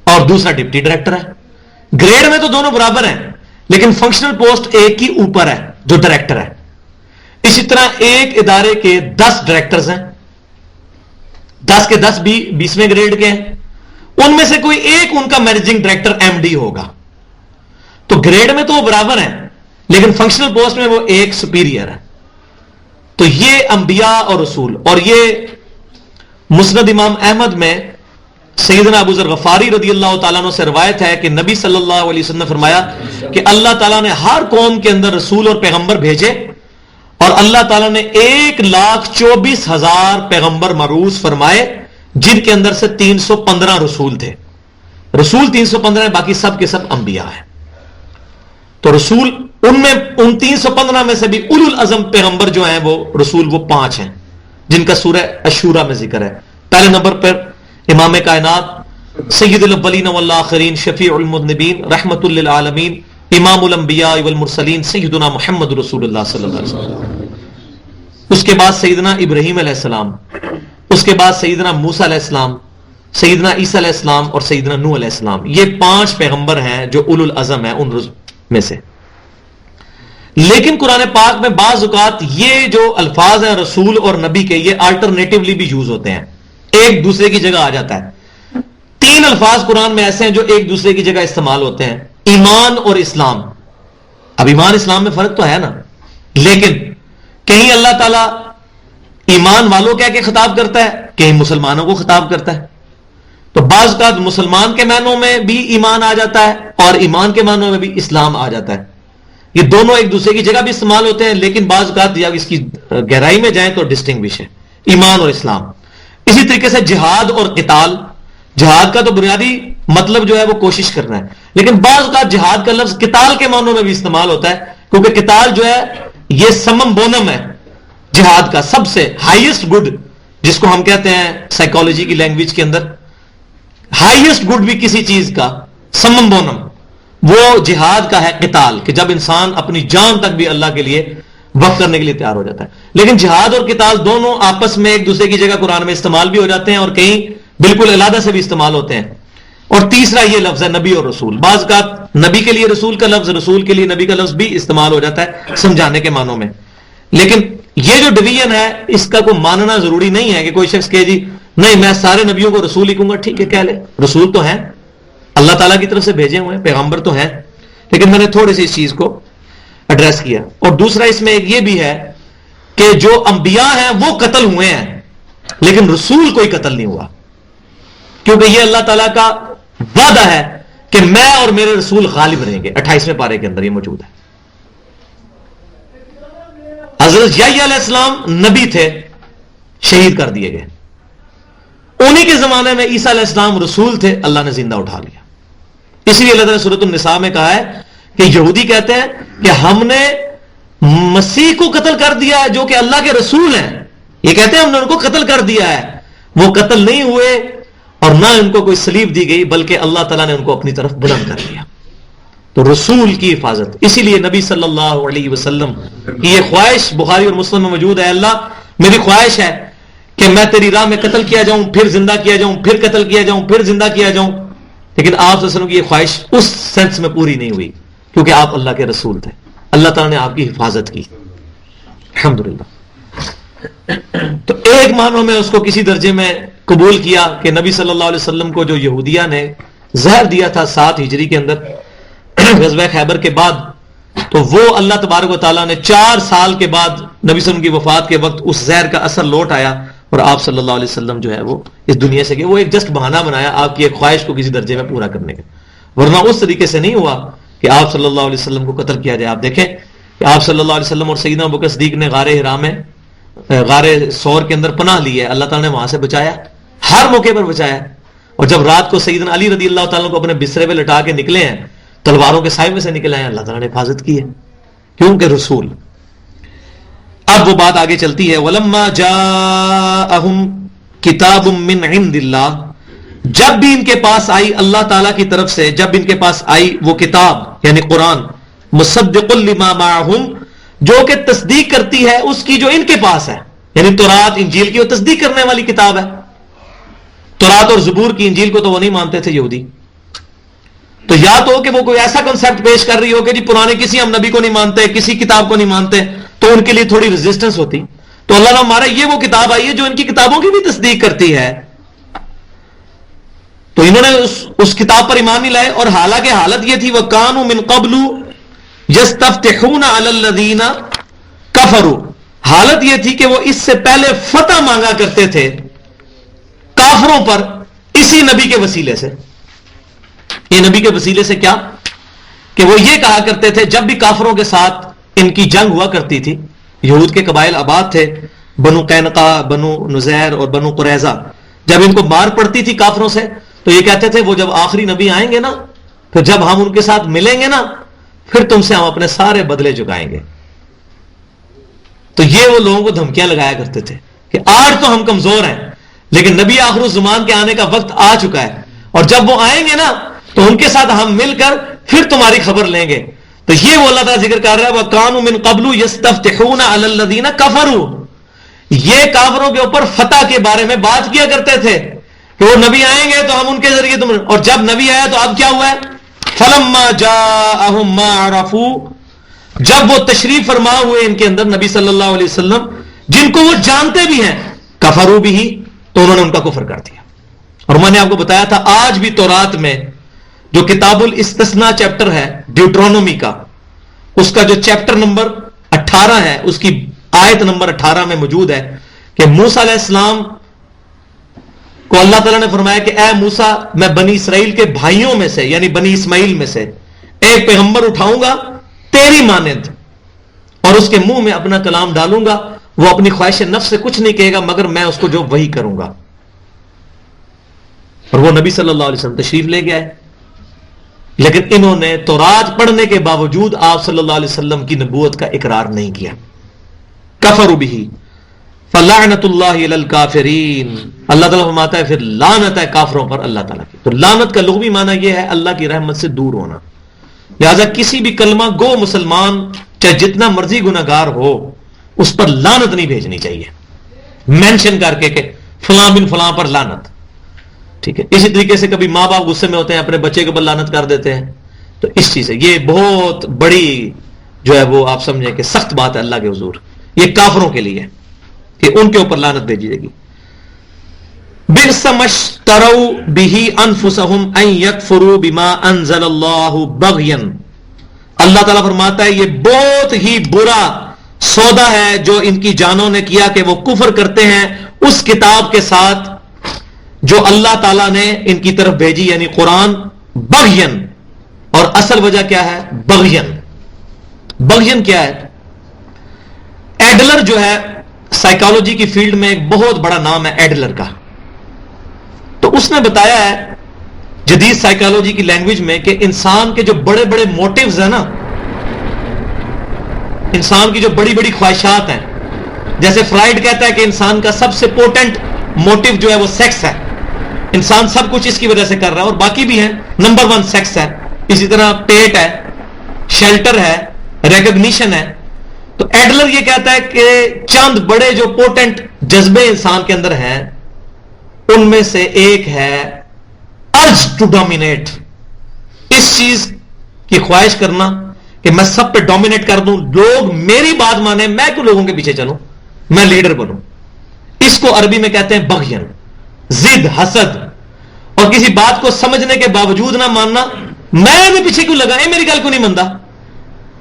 اور دوسرا ڈپٹی ڈائریکٹر ہے. گریڈ میں تو دونوں برابر ہیں, لیکن فنکشنل پوسٹ ایک ہی اوپر ہے جو ڈائریکٹر ہے. اسی طرح ایک ادارے کے 10 ڈائریکٹرز ہیں, 10 کے 10 بھی 20ویں گریڈ کے ہیں. ان میں سے کوئی ایک ان کا مینیجنگ ڈائریکٹر ایم ڈی ہوگا. تو گریڈ میں تو وہ برابر ہیں, لیکن فنکشنل پوسٹ میں وہ ایک سپیریئر ہے. تو یہ انبیاء اور رسول. اور یہ مسند امام احمد میں سیدنا ابو ذر غفاری رضی اللہ تعالیٰ عنہ سے روایت ہے کہ نبی صلی اللہ علیہ وسلم نے فرمایا کہ اللہ تعالیٰ نے ہر قوم کے اندر رسول اور پیغمبر بھیجے, اور اللہ تعالیٰ نے 1,24,000 پیغمبر مبعوث فرمائے, جن کے اندر سے 315 رسول تھے. رسول 315 ہیں, باقی سب کے سب انبیاء ہیں. تو رسول ان میں, ان 315 میں سے بھی اولو العزم پیغمبر جو ہیں وہ رسول وہ 5 ہیں, جن کا سورہ الشورى میں ذکر ہے. پہلے نمبر پر امام کائنات سید الاولین والآخرین شفیع المذنبین رحمت للعالمین امام الانبیاء والمرسلین سیدنا محمد رسول اللہ صلی اللہ علیہ وسلم. اس کے بعد سیدنا ابراہیم علیہ السلام, اس کے بعد سیدنا موسیٰ علیہ السلام, سیدنا عیسیٰ علیہ السلام اور سیدنا نوح علیہ السلام. یہ 5 پیغمبر ہیں جو اولو العزم ہیں ان میں سے. لیکن قرآن پاک میں بعض اوقات یہ جو الفاظ ہیں رسول اور نبی کے, یہ آلٹرنیٹیولی بھی یوز ہوتے ہیں, ایک دوسرے کی جگہ آ جاتا ہے. 3 الفاظ قرآن میں ایسے ہیں جو ایک دوسرے کی جگہ استعمال ہوتے ہیں, ایمان اور اسلام. اب ایمان اسلام میں فرق تو ہے نا, لیکن کہیں اللہ تعالیٰ ایمان والوں کہہ کے خطاب کرتا ہے, کہیں مسلمانوں کو خطاب کرتا ہے. تو بعض اوقات مسلمان کے معنوں میں بھی ایمان آ جاتا ہے اور ایمان کے معنوں میں بھی اسلام آ جاتا ہے. یہ دونوں ایک دوسرے کی جگہ بھی استعمال ہوتے ہیں, لیکن بعض اوقات یا اس کی گہرائی میں جائیں تو ڈسٹنگوش ہے ایمان اور اسلام. اسی طریقے سے جہاد اور قتال, جہاد کا تو بنیادی مطلب جو ہے وہ کوشش کرنا ہے, لیکن بعض اوقات جہاد کا لفظ قتال کے معنوں میں بھی استعمال ہوتا ہے, کیونکہ قتال جو ہے یہ سمم بونم ہے جہاد کا, سب سے ہائیسٹ گڈ, جس کو ہم کہتے ہیں سائیکالوجی کی لینگویج کے اندر ہائیسٹ گڈ بھی کسی چیز کا سمم بونم, وہ جہاد کا ہے قتال, کہ جب انسان اپنی جان تک بھی اللہ کے لیے وقف کرنے کے لیے تیار ہو جاتا ہے. لیکن جہاد اور قتال دونوں آپس میں ایک دوسرے کی جگہ قرآن میں استعمال بھی ہو جاتے ہیں اور کہیں بالکل علیحدہ سے بھی استعمال ہوتے ہیں. اور تیسرا یہ لفظ ہے نبی اور رسول. بعض اوقات نبی کے لیے رسول کا لفظ, رسول کے لیے نبی کا لفظ بھی استعمال ہو جاتا ہے سمجھانے کے معنوں میں. لیکن یہ جو ڈویژن ہے اس کا کوئی ماننا ضروری نہیں ہے کہ کوئی شخص کہے جی نہیں میں سارے نبیوں کو رسول ہی کہوں گا. ٹھیک ہے کہہ لے, رسول تو ہیں, اللہ تعالیٰ کی طرف سے بھیجے ہوئے ہیں, پیغمبر تو ہیں, لیکن میں نے تھوڑی سی اس چیز کو ایڈریس کیا. اور دوسرا اس میں ایک یہ بھی ہے کہ جو انبیاء ہیں وہ قتل ہوئے ہیں, لیکن رسول کوئی قتل نہیں ہوا, کیونکہ یہ اللہ تعالیٰ کا وعدہ ہے کہ میں اور میرے رسول غالب رہیں گے. 28ویں پارے کے اندر یہ موجود ہے. حضرت یحییٰ علیہ السلام نبی تھے، شہید کر دیے گئے. انہی کے زمانے میں عیسیٰ علیہ السلام رسول تھے، اللہ نے زندہ اٹھا لیا. اسی لیے اللہ تعالیٰ نے سورۃ النساء میں کہا ہے کہ یہودی کہتے ہیں کہ ہم نے مسیح کو قتل کر دیا ہے جو کہ اللہ کے رسول ہیں. یہ کہتے ہیں ہم نے ان کو قتل کر دیا ہے. وہ قتل نہیں ہوئے اور نہ ان کو کوئی صلیب دی گئی، بلکہ اللہ تعالیٰ نے ان کو اپنی طرف بلند کر لیا. تو رسول کی حفاظت. اسی لیے نبی صلی اللہ علیہ وسلم کی یہ خواہش بخاری اور مسلم میں موجود ہے، اللہ میری خواہش ہے کہ میں تیری راہ میں قتل کیا جاؤں، پھر زندہ کیا جاؤں، پھر قتل کیا جاؤں، پھر زندہ کیا جاؤں. لیکن آپ صلی اللہ علیہ وسلم کی یہ خواہش اس سینس میں پوری نہیں ہوئی، کیونکہ آپ اللہ کے رسول تھے. اللہ تعالیٰ نے آپ کی حفاظت کی، الحمدللہ. تو ایک معنوں میں اس کو کسی درجے میں قبول کیا کہ نبی صلی اللہ علیہ وسلم کو جو یہودیہ نے زہر دیا تھا 7 ہجری کے اندر غزوہ خیبر کے بعد، تو وہ اللہ تبارک و تعالیٰ نے 4 سال کے بعد نبی صلی اللہ علیہ وسلم کی وفات کے وقت اس زہر کا اثر لوٹ آیا اور آپ صلی اللہ علیہ وسلم جو ہے وہ اس دنیا سے گئے. وہ ایک جسٹ بہانہ بنایا آپ کی ایک خواہش کو کسی درجے میں پورا کرنے کا، ورنہ اس طریقے سے نہیں ہوا کہ آپ صلی اللہ علیہ وسلم کو قتل کیا جائے. آپ دیکھیں کہ آپ صلی اللہ علیہ وسلم اور سیدنا ابوبکر صدیق نے غار حرا میں، غار ثور کے اندر پناہ لی ہے. اللہ تعالیٰ نے وہاں سے بچایا، ہر موقع پر بچایا. اور جب رات کو سیدنا علی رضی اللہ تعالیٰ کو اپنے بسترے پہ لٹا کے نکلے ہیں، تلواروں کے سائے میں سے نکلے ہیں، اللہ تعالیٰ نے حفاظت کی ہے کیونکہ رسول. اب وہ بات آگے چلتی ہے، وَلَمَّا جَاءَهُمْ کتاب من عند اللہ. جب بھی ان کے پاس آئی اللہ تعالیٰ کی طرف سے، جب ان کے پاس آئی وہ کتاب یعنی قرآن، مصدق لما معہم، جو کہ تصدیق کرتی ہے اس کی جو ان کے پاس ہے، یعنی تورات انجیل کی وہ تصدیق کرنے والی کتاب ہے. تورات اور زبور کی، انجیل کو تو وہ نہیں مانتے تھے یہودی. تو یا تو کہ وہ کوئی ایسا کنسپٹ پیش کر رہی ہو کہ جی پرانے کسی ہم نبی کو نہیں مانتے، کسی کتاب کو نہیں مانتے، تو ان کے لیے تھوڑی ریزسٹنس ہوتی. تو اللہ نے ہمارا یہ وہ کتاب آئی ہے جو ان کی کتابوں کی بھی تصدیق کرتی ہے. تو انہوں نے اس کتاب پر ایمان نہیں لائے، اور حالانکہ حالت یہ تھی وَكَانُوا مِن قَبْلُ يَسْتَفْتِحُونَ عَلَى الَّذِينَ كَفَرُوا. حالت یہ تھی کہ وہ اس سے پہلے فتح مانگا کرتے تھے کافروں پر اسی نبی کے وسیلے سے. یہ نبی کے وسیلے سے کیا کہ وہ یہ کہا کرتے تھے جب بھی کافروں کے ساتھ ان کی جنگ ہوا کرتی تھی، یہود کے قبائل آباد تھے، بنو قینقاع، بنو نذیر اور بنو قریظہ، جب ان کو مار پڑتی تھی کافروں سے تو یہ کہتے تھے وہ جب آخری نبی آئیں گے نا، پھر جب ہم ان کے ساتھ ملیں گے نا، پھر تم سے ہم اپنے سارے بدلے چکائیں گے. تو یہ وہ لوگوں کو دھمکیاں لگایا کرتے تھے کہ آج تو ہم کمزور ہیں لیکن نبی آخر الزمان کے آنے کا وقت آ چکا ہے، اور جب وہ آئیں گے نا تو ان کے ساتھ ہم مل کر پھر تمہاری خبر لیں گے. تو یہ وہ اللہ تعالیٰ ذکر کر رہا ہے وَكَانُوا مِن قَبْلُ يَسْتَفْتِحُونَ عَلَى الَّذِينَ كَفَرُوا. یہ کافروں کے اوپر فتح کے بارے میں بات کیا کرتے تھے کہ وہ نبی آئیں گے تو ہم ان کے ذریعے تم، اور جب نبی آیا تو اب کیا ہوا ہے فَلَمَّا جَاءَهُم مَّا عَرَفُوا. جب وہ تشریف فرما ہوئے ان کے اندر نبی صلی اللہ علیہ وسلم جن کو وہ جانتے بھی ہیں، کفروا بھی، تو انہوں نے ان کا کفر کر دیا. اور میں نے آپ کو بتایا تھا آج بھی تورات میں جو کتاب الاستثناء چیپٹر ہے ڈیوٹرونومی کا، اس کا جو چیپٹر نمبر 18 ہے، اس کی آیت نمبر 18 میں موجود ہے کہ موسیٰ علیہ السلام کو اللہ تعالیٰ نے فرمایا کہ اے موسیٰ، میں بنی اسرائیل کے بھائیوں میں سے یعنی بنی اسماعیل میں سے ایک پیغمبر اٹھاؤں گا تیری مانند، اور اس کے منہ میں اپنا کلام ڈالوں گا، وہ اپنی خواہش نفس سے کچھ نہیں کہے گا مگر میں اس کو جو وحی کروں گا. اور وہ نبی صلی اللہ علیہ وسلم تشریف لے گیا ہے، لیکن انہوں نے تورات پڑھنے کے باوجود آپ صلی اللہ علیہ وسلم کی نبوت کا اقرار نہیں کیا. کفروا بہ فلعنت اللہ علی الکافرین. اللہ تعالیٰ فرماتا ہے پھر لعنت ہے کافروں پر اللہ تعالیٰ کی. تو لعنت کا لغوی معنی یہ ہے اللہ کی رحمت سے دور ہونا. لہذا کسی بھی کلمہ گو مسلمان چاہے جتنا مرضی گناہگار ہو اس پر لعنت نہیں بھیجنی چاہیے مینشن کر کے کہ فلاں بن فلاں پر لعنت. ٹھیک ہے، اسی طریقے سے کبھی ماں باپ غصے میں ہوتے ہیں اپنے بچے کے اوپر لعنت کر دیتے ہیں. تو اس چیز سے یہ بہت بڑی جو ہے وہ آپ سمجھیں کہ سخت بات ہے اللہ کے حضور. یہ کافروں کے لیے کہ ان کے اوپر لعنت بھیجی جائے گی. بئس ما اشتروا به انفسهم ان يكفروا بما انزل الله بغيا. اللہ تعالیٰ فرماتا ہے یہ بہت ہی برا سودا ہے جو ان کی جانوں نے کیا کہ وہ کفر کرتے ہیں اس کتاب کے ساتھ جو اللہ تعالیٰ نے ان کی طرف بھیجی یعنی قرآن، بغین. اور اصل وجہ کیا ہے بغین؟ بغین کیا ہے؟ ایڈلر جو ہے سائیکالوجی کی فیلڈ میں ایک بہت بڑا نام ہے ایڈلر کا. تو اس نے بتایا ہے جدید سائیکالوجی کی لینگویج میں کہ انسان کے جو بڑے بڑے موٹیوز ہیں نا، انسان کی جو بڑی بڑی خواہشات ہیں، جیسے فرائیڈ کہتا ہے کہ انسان کا سب سے پوٹنٹ موٹیو جو ہے وہ سیکس ہے، انسان سب کچھ اس کی وجہ سے کر رہا ہے، اور باقی بھی ہیں، نمبر 1 سیکس ہے. اسی طرح پیٹ ہے، شیلٹر ہے، ریکگنیشن ہے. تو ایڈلر یہ کہتا ہے کہ چند بڑے جو پوٹنٹ جذبے انسان کے اندر ہیں، ان میں سے ایک ہے ارج ٹو ڈومینیٹ، اس چیز کی خواہش کرنا کہ میں سب پہ ڈومینیٹ کر دوں، لوگ میری بات مانیں، میں کیوں لوگوں کے پیچھے چلوں، میں لیڈر بنوں. اس کو عربی میں کہتے ہیں بغین، ضد، حسد، اور کسی بات کو سمجھنے کے باوجود نہ ماننا. میں بھی پیچھے کیوں لگا، میری گل کیوں نہیں منتا.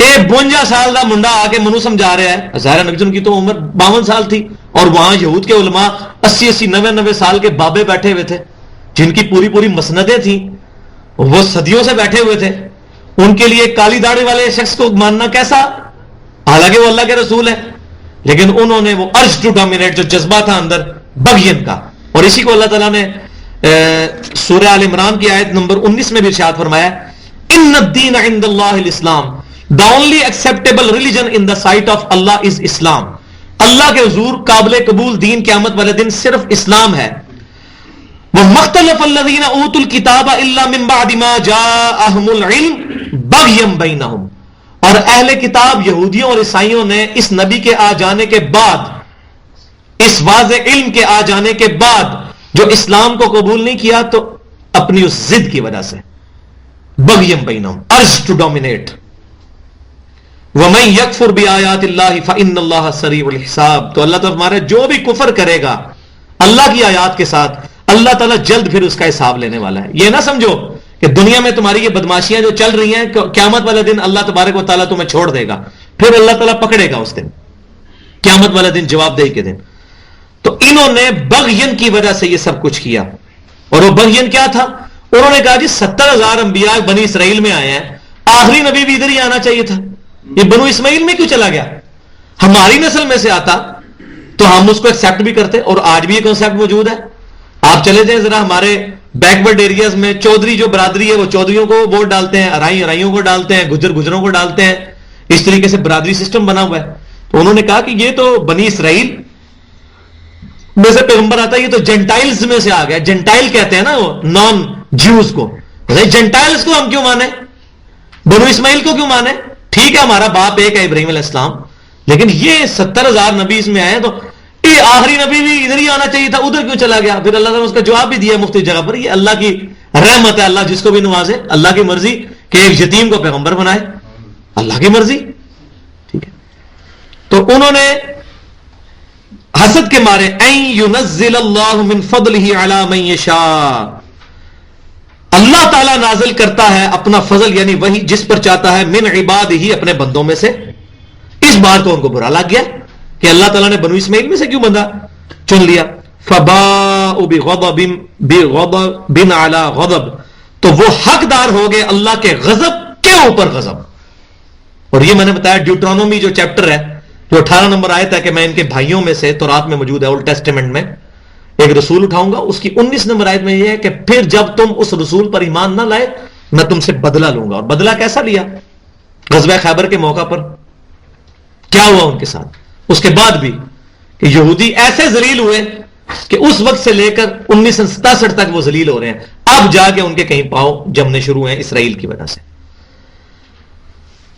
52 سال کا منڈا آ کے منو سمجھا رہا ہے. ظاہر نبی کی تو عمر 52 سال تھی، اور وہاں یہود کے علماء 80 90 سال کے بابے بیٹھے ہوئے تھے جن کی پوری مسندیں تھیں، وہ صدیوں سے بیٹھے ہوئے تھے. ان کے لیے کالی داڑھی والے شخص کو ماننا کیسا، حالانکہ وہ اللہ کے رسول ہیں، لیکن انہوں نے وہ ارج ٹو ڈومینیٹ جو جذبہ تھا اندر بغین کا. اور اسی کو اللہ تعالیٰ نے سورہ آل عمران کی آیت نمبر 19 میں بھی ارشاد فرمایا، ان الدین عند اللہ الاسلام، the only acceptable religion in the sight of Allah is Islam. اللہ کے حضور قابل قبول دین قیامت والے دن صرف اسلام ہے. وَمَخْتَلَفَ الَّذِينَ أُوتُوا الْكِتَابَ إِلَّا مِن بَعْدِ مَا جَاءَهُمُ الْعِلْمُ بَغْيًا بَيْنَهُمْ. اور اہل کتاب یہودیوں اور عیسائیوں نے اس نبی کے آ جانے کے بعد، اس واضح علم کے آ جانے کے بعد جو اسلام کو قبول نہیں کیا، تو اپنی اس ضد کی وجہ سے بغیم بینہم، ارج ٹو ڈومینیٹ. وَمَن يَكْفُرْ بِآيَاتِ اللَّهِ فَإِنَّ اللَّهَ سَرِيعُ الْحِسَابِ. تو اللہ تعالیٰ ہمارے جو بھی کفر کرے گا اللہ کی آیات کے ساتھ، اللہ تعالیٰ جلد پھر اس کا حساب لینے والا ہے. یہ نہ سمجھو کہ دنیا میں تمہاری یہ بدماشیاں جو چل رہی ہیں، قیامت والے دن اللہ تبارک و تعالیٰ تمہیں چھوڑ دے گا، پھر اللہ تعالیٰ پکڑے گا اس دن، قیامت والے دن، جواب دہی کے دن. تو انہوں نے بغین کی وجہ سے یہ سب کچھ کیا. اور وہ بغین کیا تھا؟ انہوں نے کہا جی 70,000 انبیاء بنی اسرائیل میں آئے ہیں، آخری نبی بھی ادھر ہی آنا چاہیے تھا، یہ بنو اسماعیل میں کیوں چلا گیا؟ ہماری نسل میں سے آتا تو ہم اس کو ایکسیپٹ بھی کرتے. اور آج بھی یہ کانسیپٹ موجود ہے. آپ چلے جائیں ذرا ہمارے بیکورڈ ایریاز میں، چودھری جو برادری ہے وہ چودھریوں کو ووٹ ڈالتے ہیں، ارائیوں کو ڈالتے ہیں، گجروں کو ڈالتے ہیں. اس طریقے سے برادری سسٹم بنا ہوا ہے. تو انہوں نے کہا کہ یہ تو بنی اسرائیل میں سے پیغمبر آتا ہے، یہ تو جینٹائلز میں سے آ گیا. جینٹائل کہتے ہیں نا وہ نان جیوز کو. جینٹائلز کو ہم کیوں مانے، بنو اسماعیل کو کیوں مانے؟ ٹھیک ہے ہمارا باپ ایک ہے ابراہیم علیہ السلام، لیکن یہ 70,000 نبی اس میں آئے، تو یہ آخری نبی بھی ادھر ہی آنا چاہیے تھا، ادھر کیوں چلا گیا؟ پھر اللہ تعالیٰ نے اس کا جواب بھی دیا مختلف جگہ پر. یہ اللہ کی رحمت ہے، اللہ جس کو بھی نوازے، اللہ کی مرضی کہ ایک یتیم کو پیغمبر بنائے، اللہ کی مرضی. ٹھیک ہے. تو انہوں نے حسد کے مارے ان ينزل اللہ من فضلہ علی من یشاء، اللہ تعالیٰ نازل کرتا ہے اپنا فضل یعنی وہی جس پر چاہتا ہے، من عبادہ اپنے بندوں میں سے. اس بات کو ان کو برا لگ گیا کہ اللہ تعالیٰ نے بنو اسماعیل میں سے کیوں بندہ چن لیا. فباءوا بغضب علی غضب، تو وہ حقدار ہو گئے اللہ کے غضب کے اوپر غضب. اور یہ میں نے بتایا ڈیوٹرانومی جو چیپٹر ہے، جو 18 نمبر آیت ہے کہ میں ان کے بھائیوں میں سے، تورات میں موجود ہے، اولڈ ٹیسٹیمنٹ میں، ایک رسول اٹھاؤں گا. اس کی 19 نمبر آیت میں یہ ہے کہ پھر جب تم اس رسول پر ایمان نہ لائے میں تم سے بدلہ لوں گا. اور بدلہ کیسا لیا؟ غزوہ خیبر کے موقع پر کیا ہوا ان کے ساتھ، اس کے بعد بھی کہ یہودی ایسے ذلیل ہوئے کہ اس وقت سے لے کر 1967 تک وہ ذلیل ہو رہے ہیں. اب جا کے ان کے کہیں پاؤں جمنے شروع ہیں اسرائیل کی وجہ سے.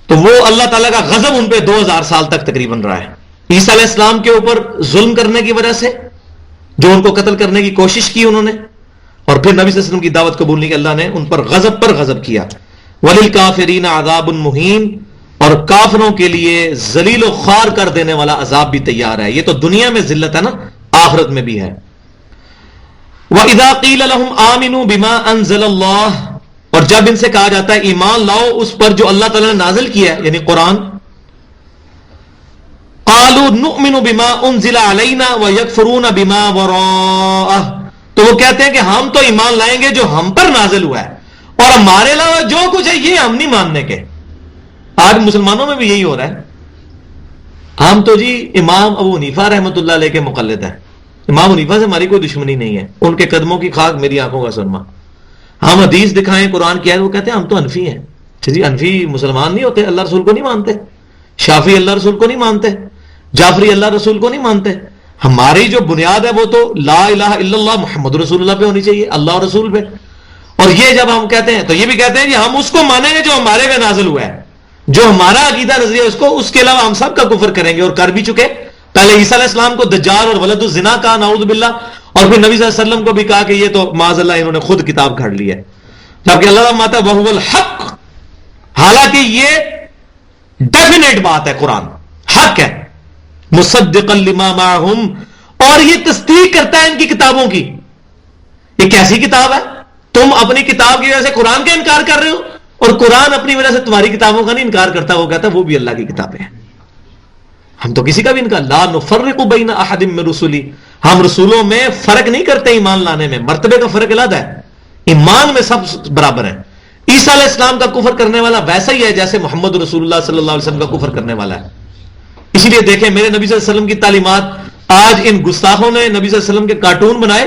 تو وہ اللہ تعالیٰ کا غضب ان پہ 2000 سال تک تقریباً رہا ہے. عیسیٰ علیہ السلام کے اوپر ظلم کرنے کی وجہ سے، جو ان کو قتل کرنے کی کوشش کی انہوں نے، اور پھر نبی صلی اللہ علیہ وسلم کی دعوت قبول نہیں کی، اللہ نے ان پر غضب کیا. وَلِلْكَافِرِينَ عَذَابٌ مُهِينٌ، اور کافروں کے لیے ذلیل و خوار کر دینے والا عذاب بھی تیار ہے. یہ تو دنیا میں ذلت ہے نا، آخرت میں بھی ہے. وَإِذَا قِيلَ لَهُمْ آمِنُوا بِمَا أَنزَلَ اللَّهُ، اور جب ان سے کہا جاتا ہے ایمان لاؤ اس پر جو اللہ تعالیٰ نے نازل کیا ہے یعنی قرآن، قالوا نؤمن بما انزل علینا ویکفرون بما وراءہ، تو وہ کہتے ہیں کہ ہم تو ایمان لائیں گے جو ہم پر نازل ہوا ہے، اور ہمارے علاوہ جو کچھ ہے یہ ہم نہیں ماننے کے. آج مسلمانوں میں بھی یہی ہو رہا ہے. ہم تو جی امام ابو حنیفہ رحمۃ اللہ علیہ کے مقلد ہیں. امام حنیفہ سے ہماری کوئی دشمنی نہیں ہے، ان کے قدموں کی خاک میری آنکھوں کا سرما. ہم حدیث دکھائیں قرآن کی آیت، وہ کہتے ہیں ہم تو حنفی ہیں. جی حنفی مسلمان نہیں ہوتے، اللہ رسول کو نہیں مانتے. شافعی اللہ رسول کو نہیں مانتے، جعفری اللہ رسول کو نہیں مانتے. ہماری جو بنیاد ہے وہ تو لا الہ الا اللہ محمد رسول اللہ پہ ہونی چاہیے، اللہ اور رسول پہ. اور یہ جب ہم کہتے ہیں تو یہ بھی کہتے ہیں کہ ہم اس کو مانیں گے جو ہمارے پہ نازل ہوا ہے، جو ہمارا عقیدہ نظریہ اس کے علاوہ ہم سب کا کفر کریں گے، اور کر بھی چکے. پہلے عیسیٰ علیہ السلام کو دجال اور ولد الزنا کہا، نعوذ باللہ، اور پھر نبی صلی اللہ علیہ وسلم کو بھی کہا کہ یہ تو معاذ اللہ انہوں نے خود کتاب گھڑ لی ہے. جبکہ اللہ ماتا وہو الحق، حالانکہ یہ ڈیفینیٹ بات ہے، قرآن حق ہے. مصدقا لما معہم، اور یہ تصدیق کرتا ہے ان کی کتابوں کی. یہ کیسی کتاب ہے؟ تم اپنی کتاب کی وجہ سے قرآن کا انکار کر رہے ہو، اور قرآن اپنی وجہ سے تمہاری کتابوں کا نہیں انکار کرتا. وہ کہتا ہے وہ بھی اللہ کی کتابیں ہیں. ہم تو کسی کا بھی انکار، لا نفرق بین احد من رسلی، ہم رسولوں میں فرق نہیں کرتے. ایمان لانے میں مرتبے کا فرق علیحدہ ہے، ایمان میں سب برابر ہیں. عیسیٰ علیہ السلام کا کفر کرنے والا ویسا ہی ہے جیسے محمد رسول اللہ صلی اللہ علیہ وسلم کا کفر کرنے والا ہے. اسی لیے دیکھیں میرے نبی صلی اللہ علیہ وسلم کی تعلیمات، آج ان گستاخوں نے نبی صلی اللہ علیہ وسلم کے کارٹون بنائے،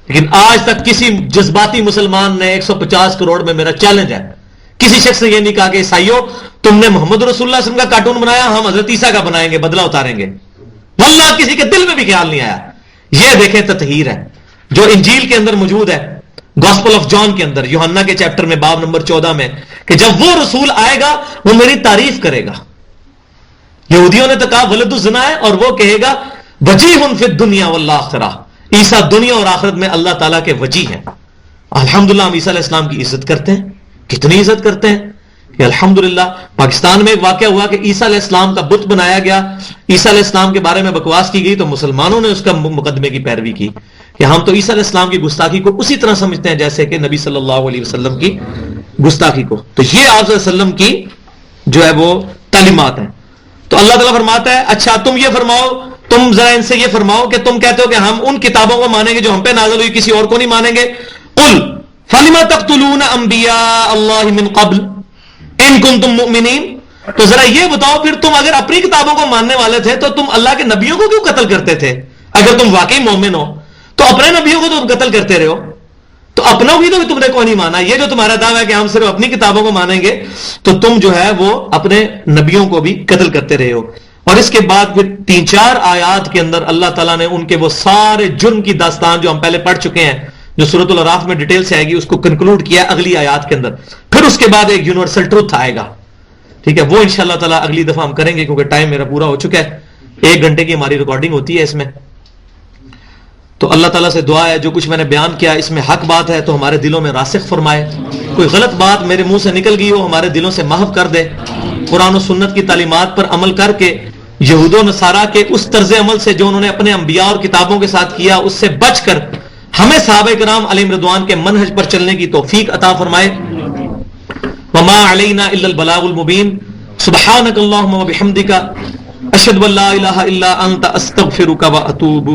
لیکن آج تک کسی جذباتی مسلمان نے 150 کروڑ میں میرا چیلنج ہے، کسی شخص نے یہ نہیں کہا کہ عیسائیوں تم نے محمد رسول اللہ صلی اللہ علیہ وسلم کا کارٹون بنایا، ہم حضرت عیسیٰ کا بنائیں گے، بدلہ اتاریں گے. واللہ کسی کے دل میں بھی خیال نہیں آیا. یہ دیکھیں تطہیر ہے جو انجیل کے اندر موجود ہے، گاسپل آف جان کے اندر، یوحنا کے چیپٹر میں باب نمبر 14 میں، کہ جب وہ رسول آئے گا وہ میری تعریف کرے گا. یہودیوں نے تو کہا ولد الزنا ہے، اور وہ کہے گا وجیہ فی الدنیا والآخرہ، عیسیٰ دنیا اور آخرت میں اللہ تعالیٰ کے وجیہ ہیں. الحمدللہ ہم عیسیٰ علیہ السلام کی عزت کرتے ہیں. کتنی عزت کرتے ہیں کہ الحمدللہ پاکستان میں ایک واقعہ ہوا کہ عیسیٰ علیہ السلام کا بت بنایا گیا، عیسیٰ علیہ السلام کے بارے میں بکواس کی گئی، تو مسلمانوں نے اس کا مقدمے کی پیروی کی کہ ہم تو عیسیٰ علیہ السلام کی گستاخی کو اسی طرح سمجھتے ہیں جیسے کہ نبی صلی اللہ علیہ وسلم کی گستاخی کو. تو یہ آپ صلی اللہ علیہ وسلم کی جو ہے وہ تعلیمات ہیں. تو اللہ تعالیٰ فرماتا ہے اچھا تم یہ فرماؤ، تم ذرا ان سے یہ فرماؤ کہ تم کہتے ہو کہ ہم ان کتابوں کو مانیں گے جو ہم پہ نازل ہوئی، کسی اور کو نہیں مانیں گے. قل فلم تقتلون انبیاء اللہ من قبل ان کنتم مؤمنین، تو ذرا یہ بتاؤ پھر تم اگر اپنی کتابوں کو ماننے والے تھے تو تم اللہ کے نبیوں کو کیوں قتل کرتے تھے؟ اگر تم واقعی مومن ہو تو اپنے نبیوں کو تم قتل کرتے رہے ہو، تو اپنوں کی تو بھی تم نے کوئی نہیں مانا. یہ جو تمہارا دعویٰ ہے کہ ہم صرف اپنی کتابوں کو مانیں گے، تو تم جو ہے وہ اپنے نبیوں کو بھی قتل کرتے رہے ہو. اور اس کے بعد پھر 3-4 آیات کے اندر اللہ تعالیٰ نے ان کے وہ سارے جرم کی داستان جو ہم پہلے پڑھ چکے ہیں، جو سورۃ الاعراف میں ڈیٹیل سے آئے گی، اس کو کنکلوڈ کیا اگلی آیات کے اندر. پھر اس کے بعد ایک یونیورسل ٹروتھ آئے گا، ٹھیک ہے، وہ انشاءاللہ تعالیٰ اگلی دفعہ ہم کریں گے کیونکہ ٹائم میرا پورا ہو چکا ہے. 1 گھنٹے کی ہماری ریکارڈنگ ہوتی ہے اس میں. تو اللہ تعالیٰ سے دعا ہے جو کچھ میں نے بیان کیا اس میں حق بات ہے تو ہمارے دلوں میں راسخ فرمائے، کوئی غلط بات میرے منہ سے نکل گئی ہو ہمارے دلوں سے محو کر دے. قرآن و سنت کی تعلیمات پر عمل کر کے یہود و نصارہ کے اس طرز عمل سے جو انہوں نے اپنے انبیاء اور کتابوں کے ساتھ کیا اس سے بچ کر ہمیں صحابہ کرام علیہم رضوان کے منہج پر چلنے کی توفیق عطا فرمائے. وما علینا الا البلاغ المبین. سبحانک اللہم و بحمدک اشہد ان لا الہ الا انت استغفرک و اتوب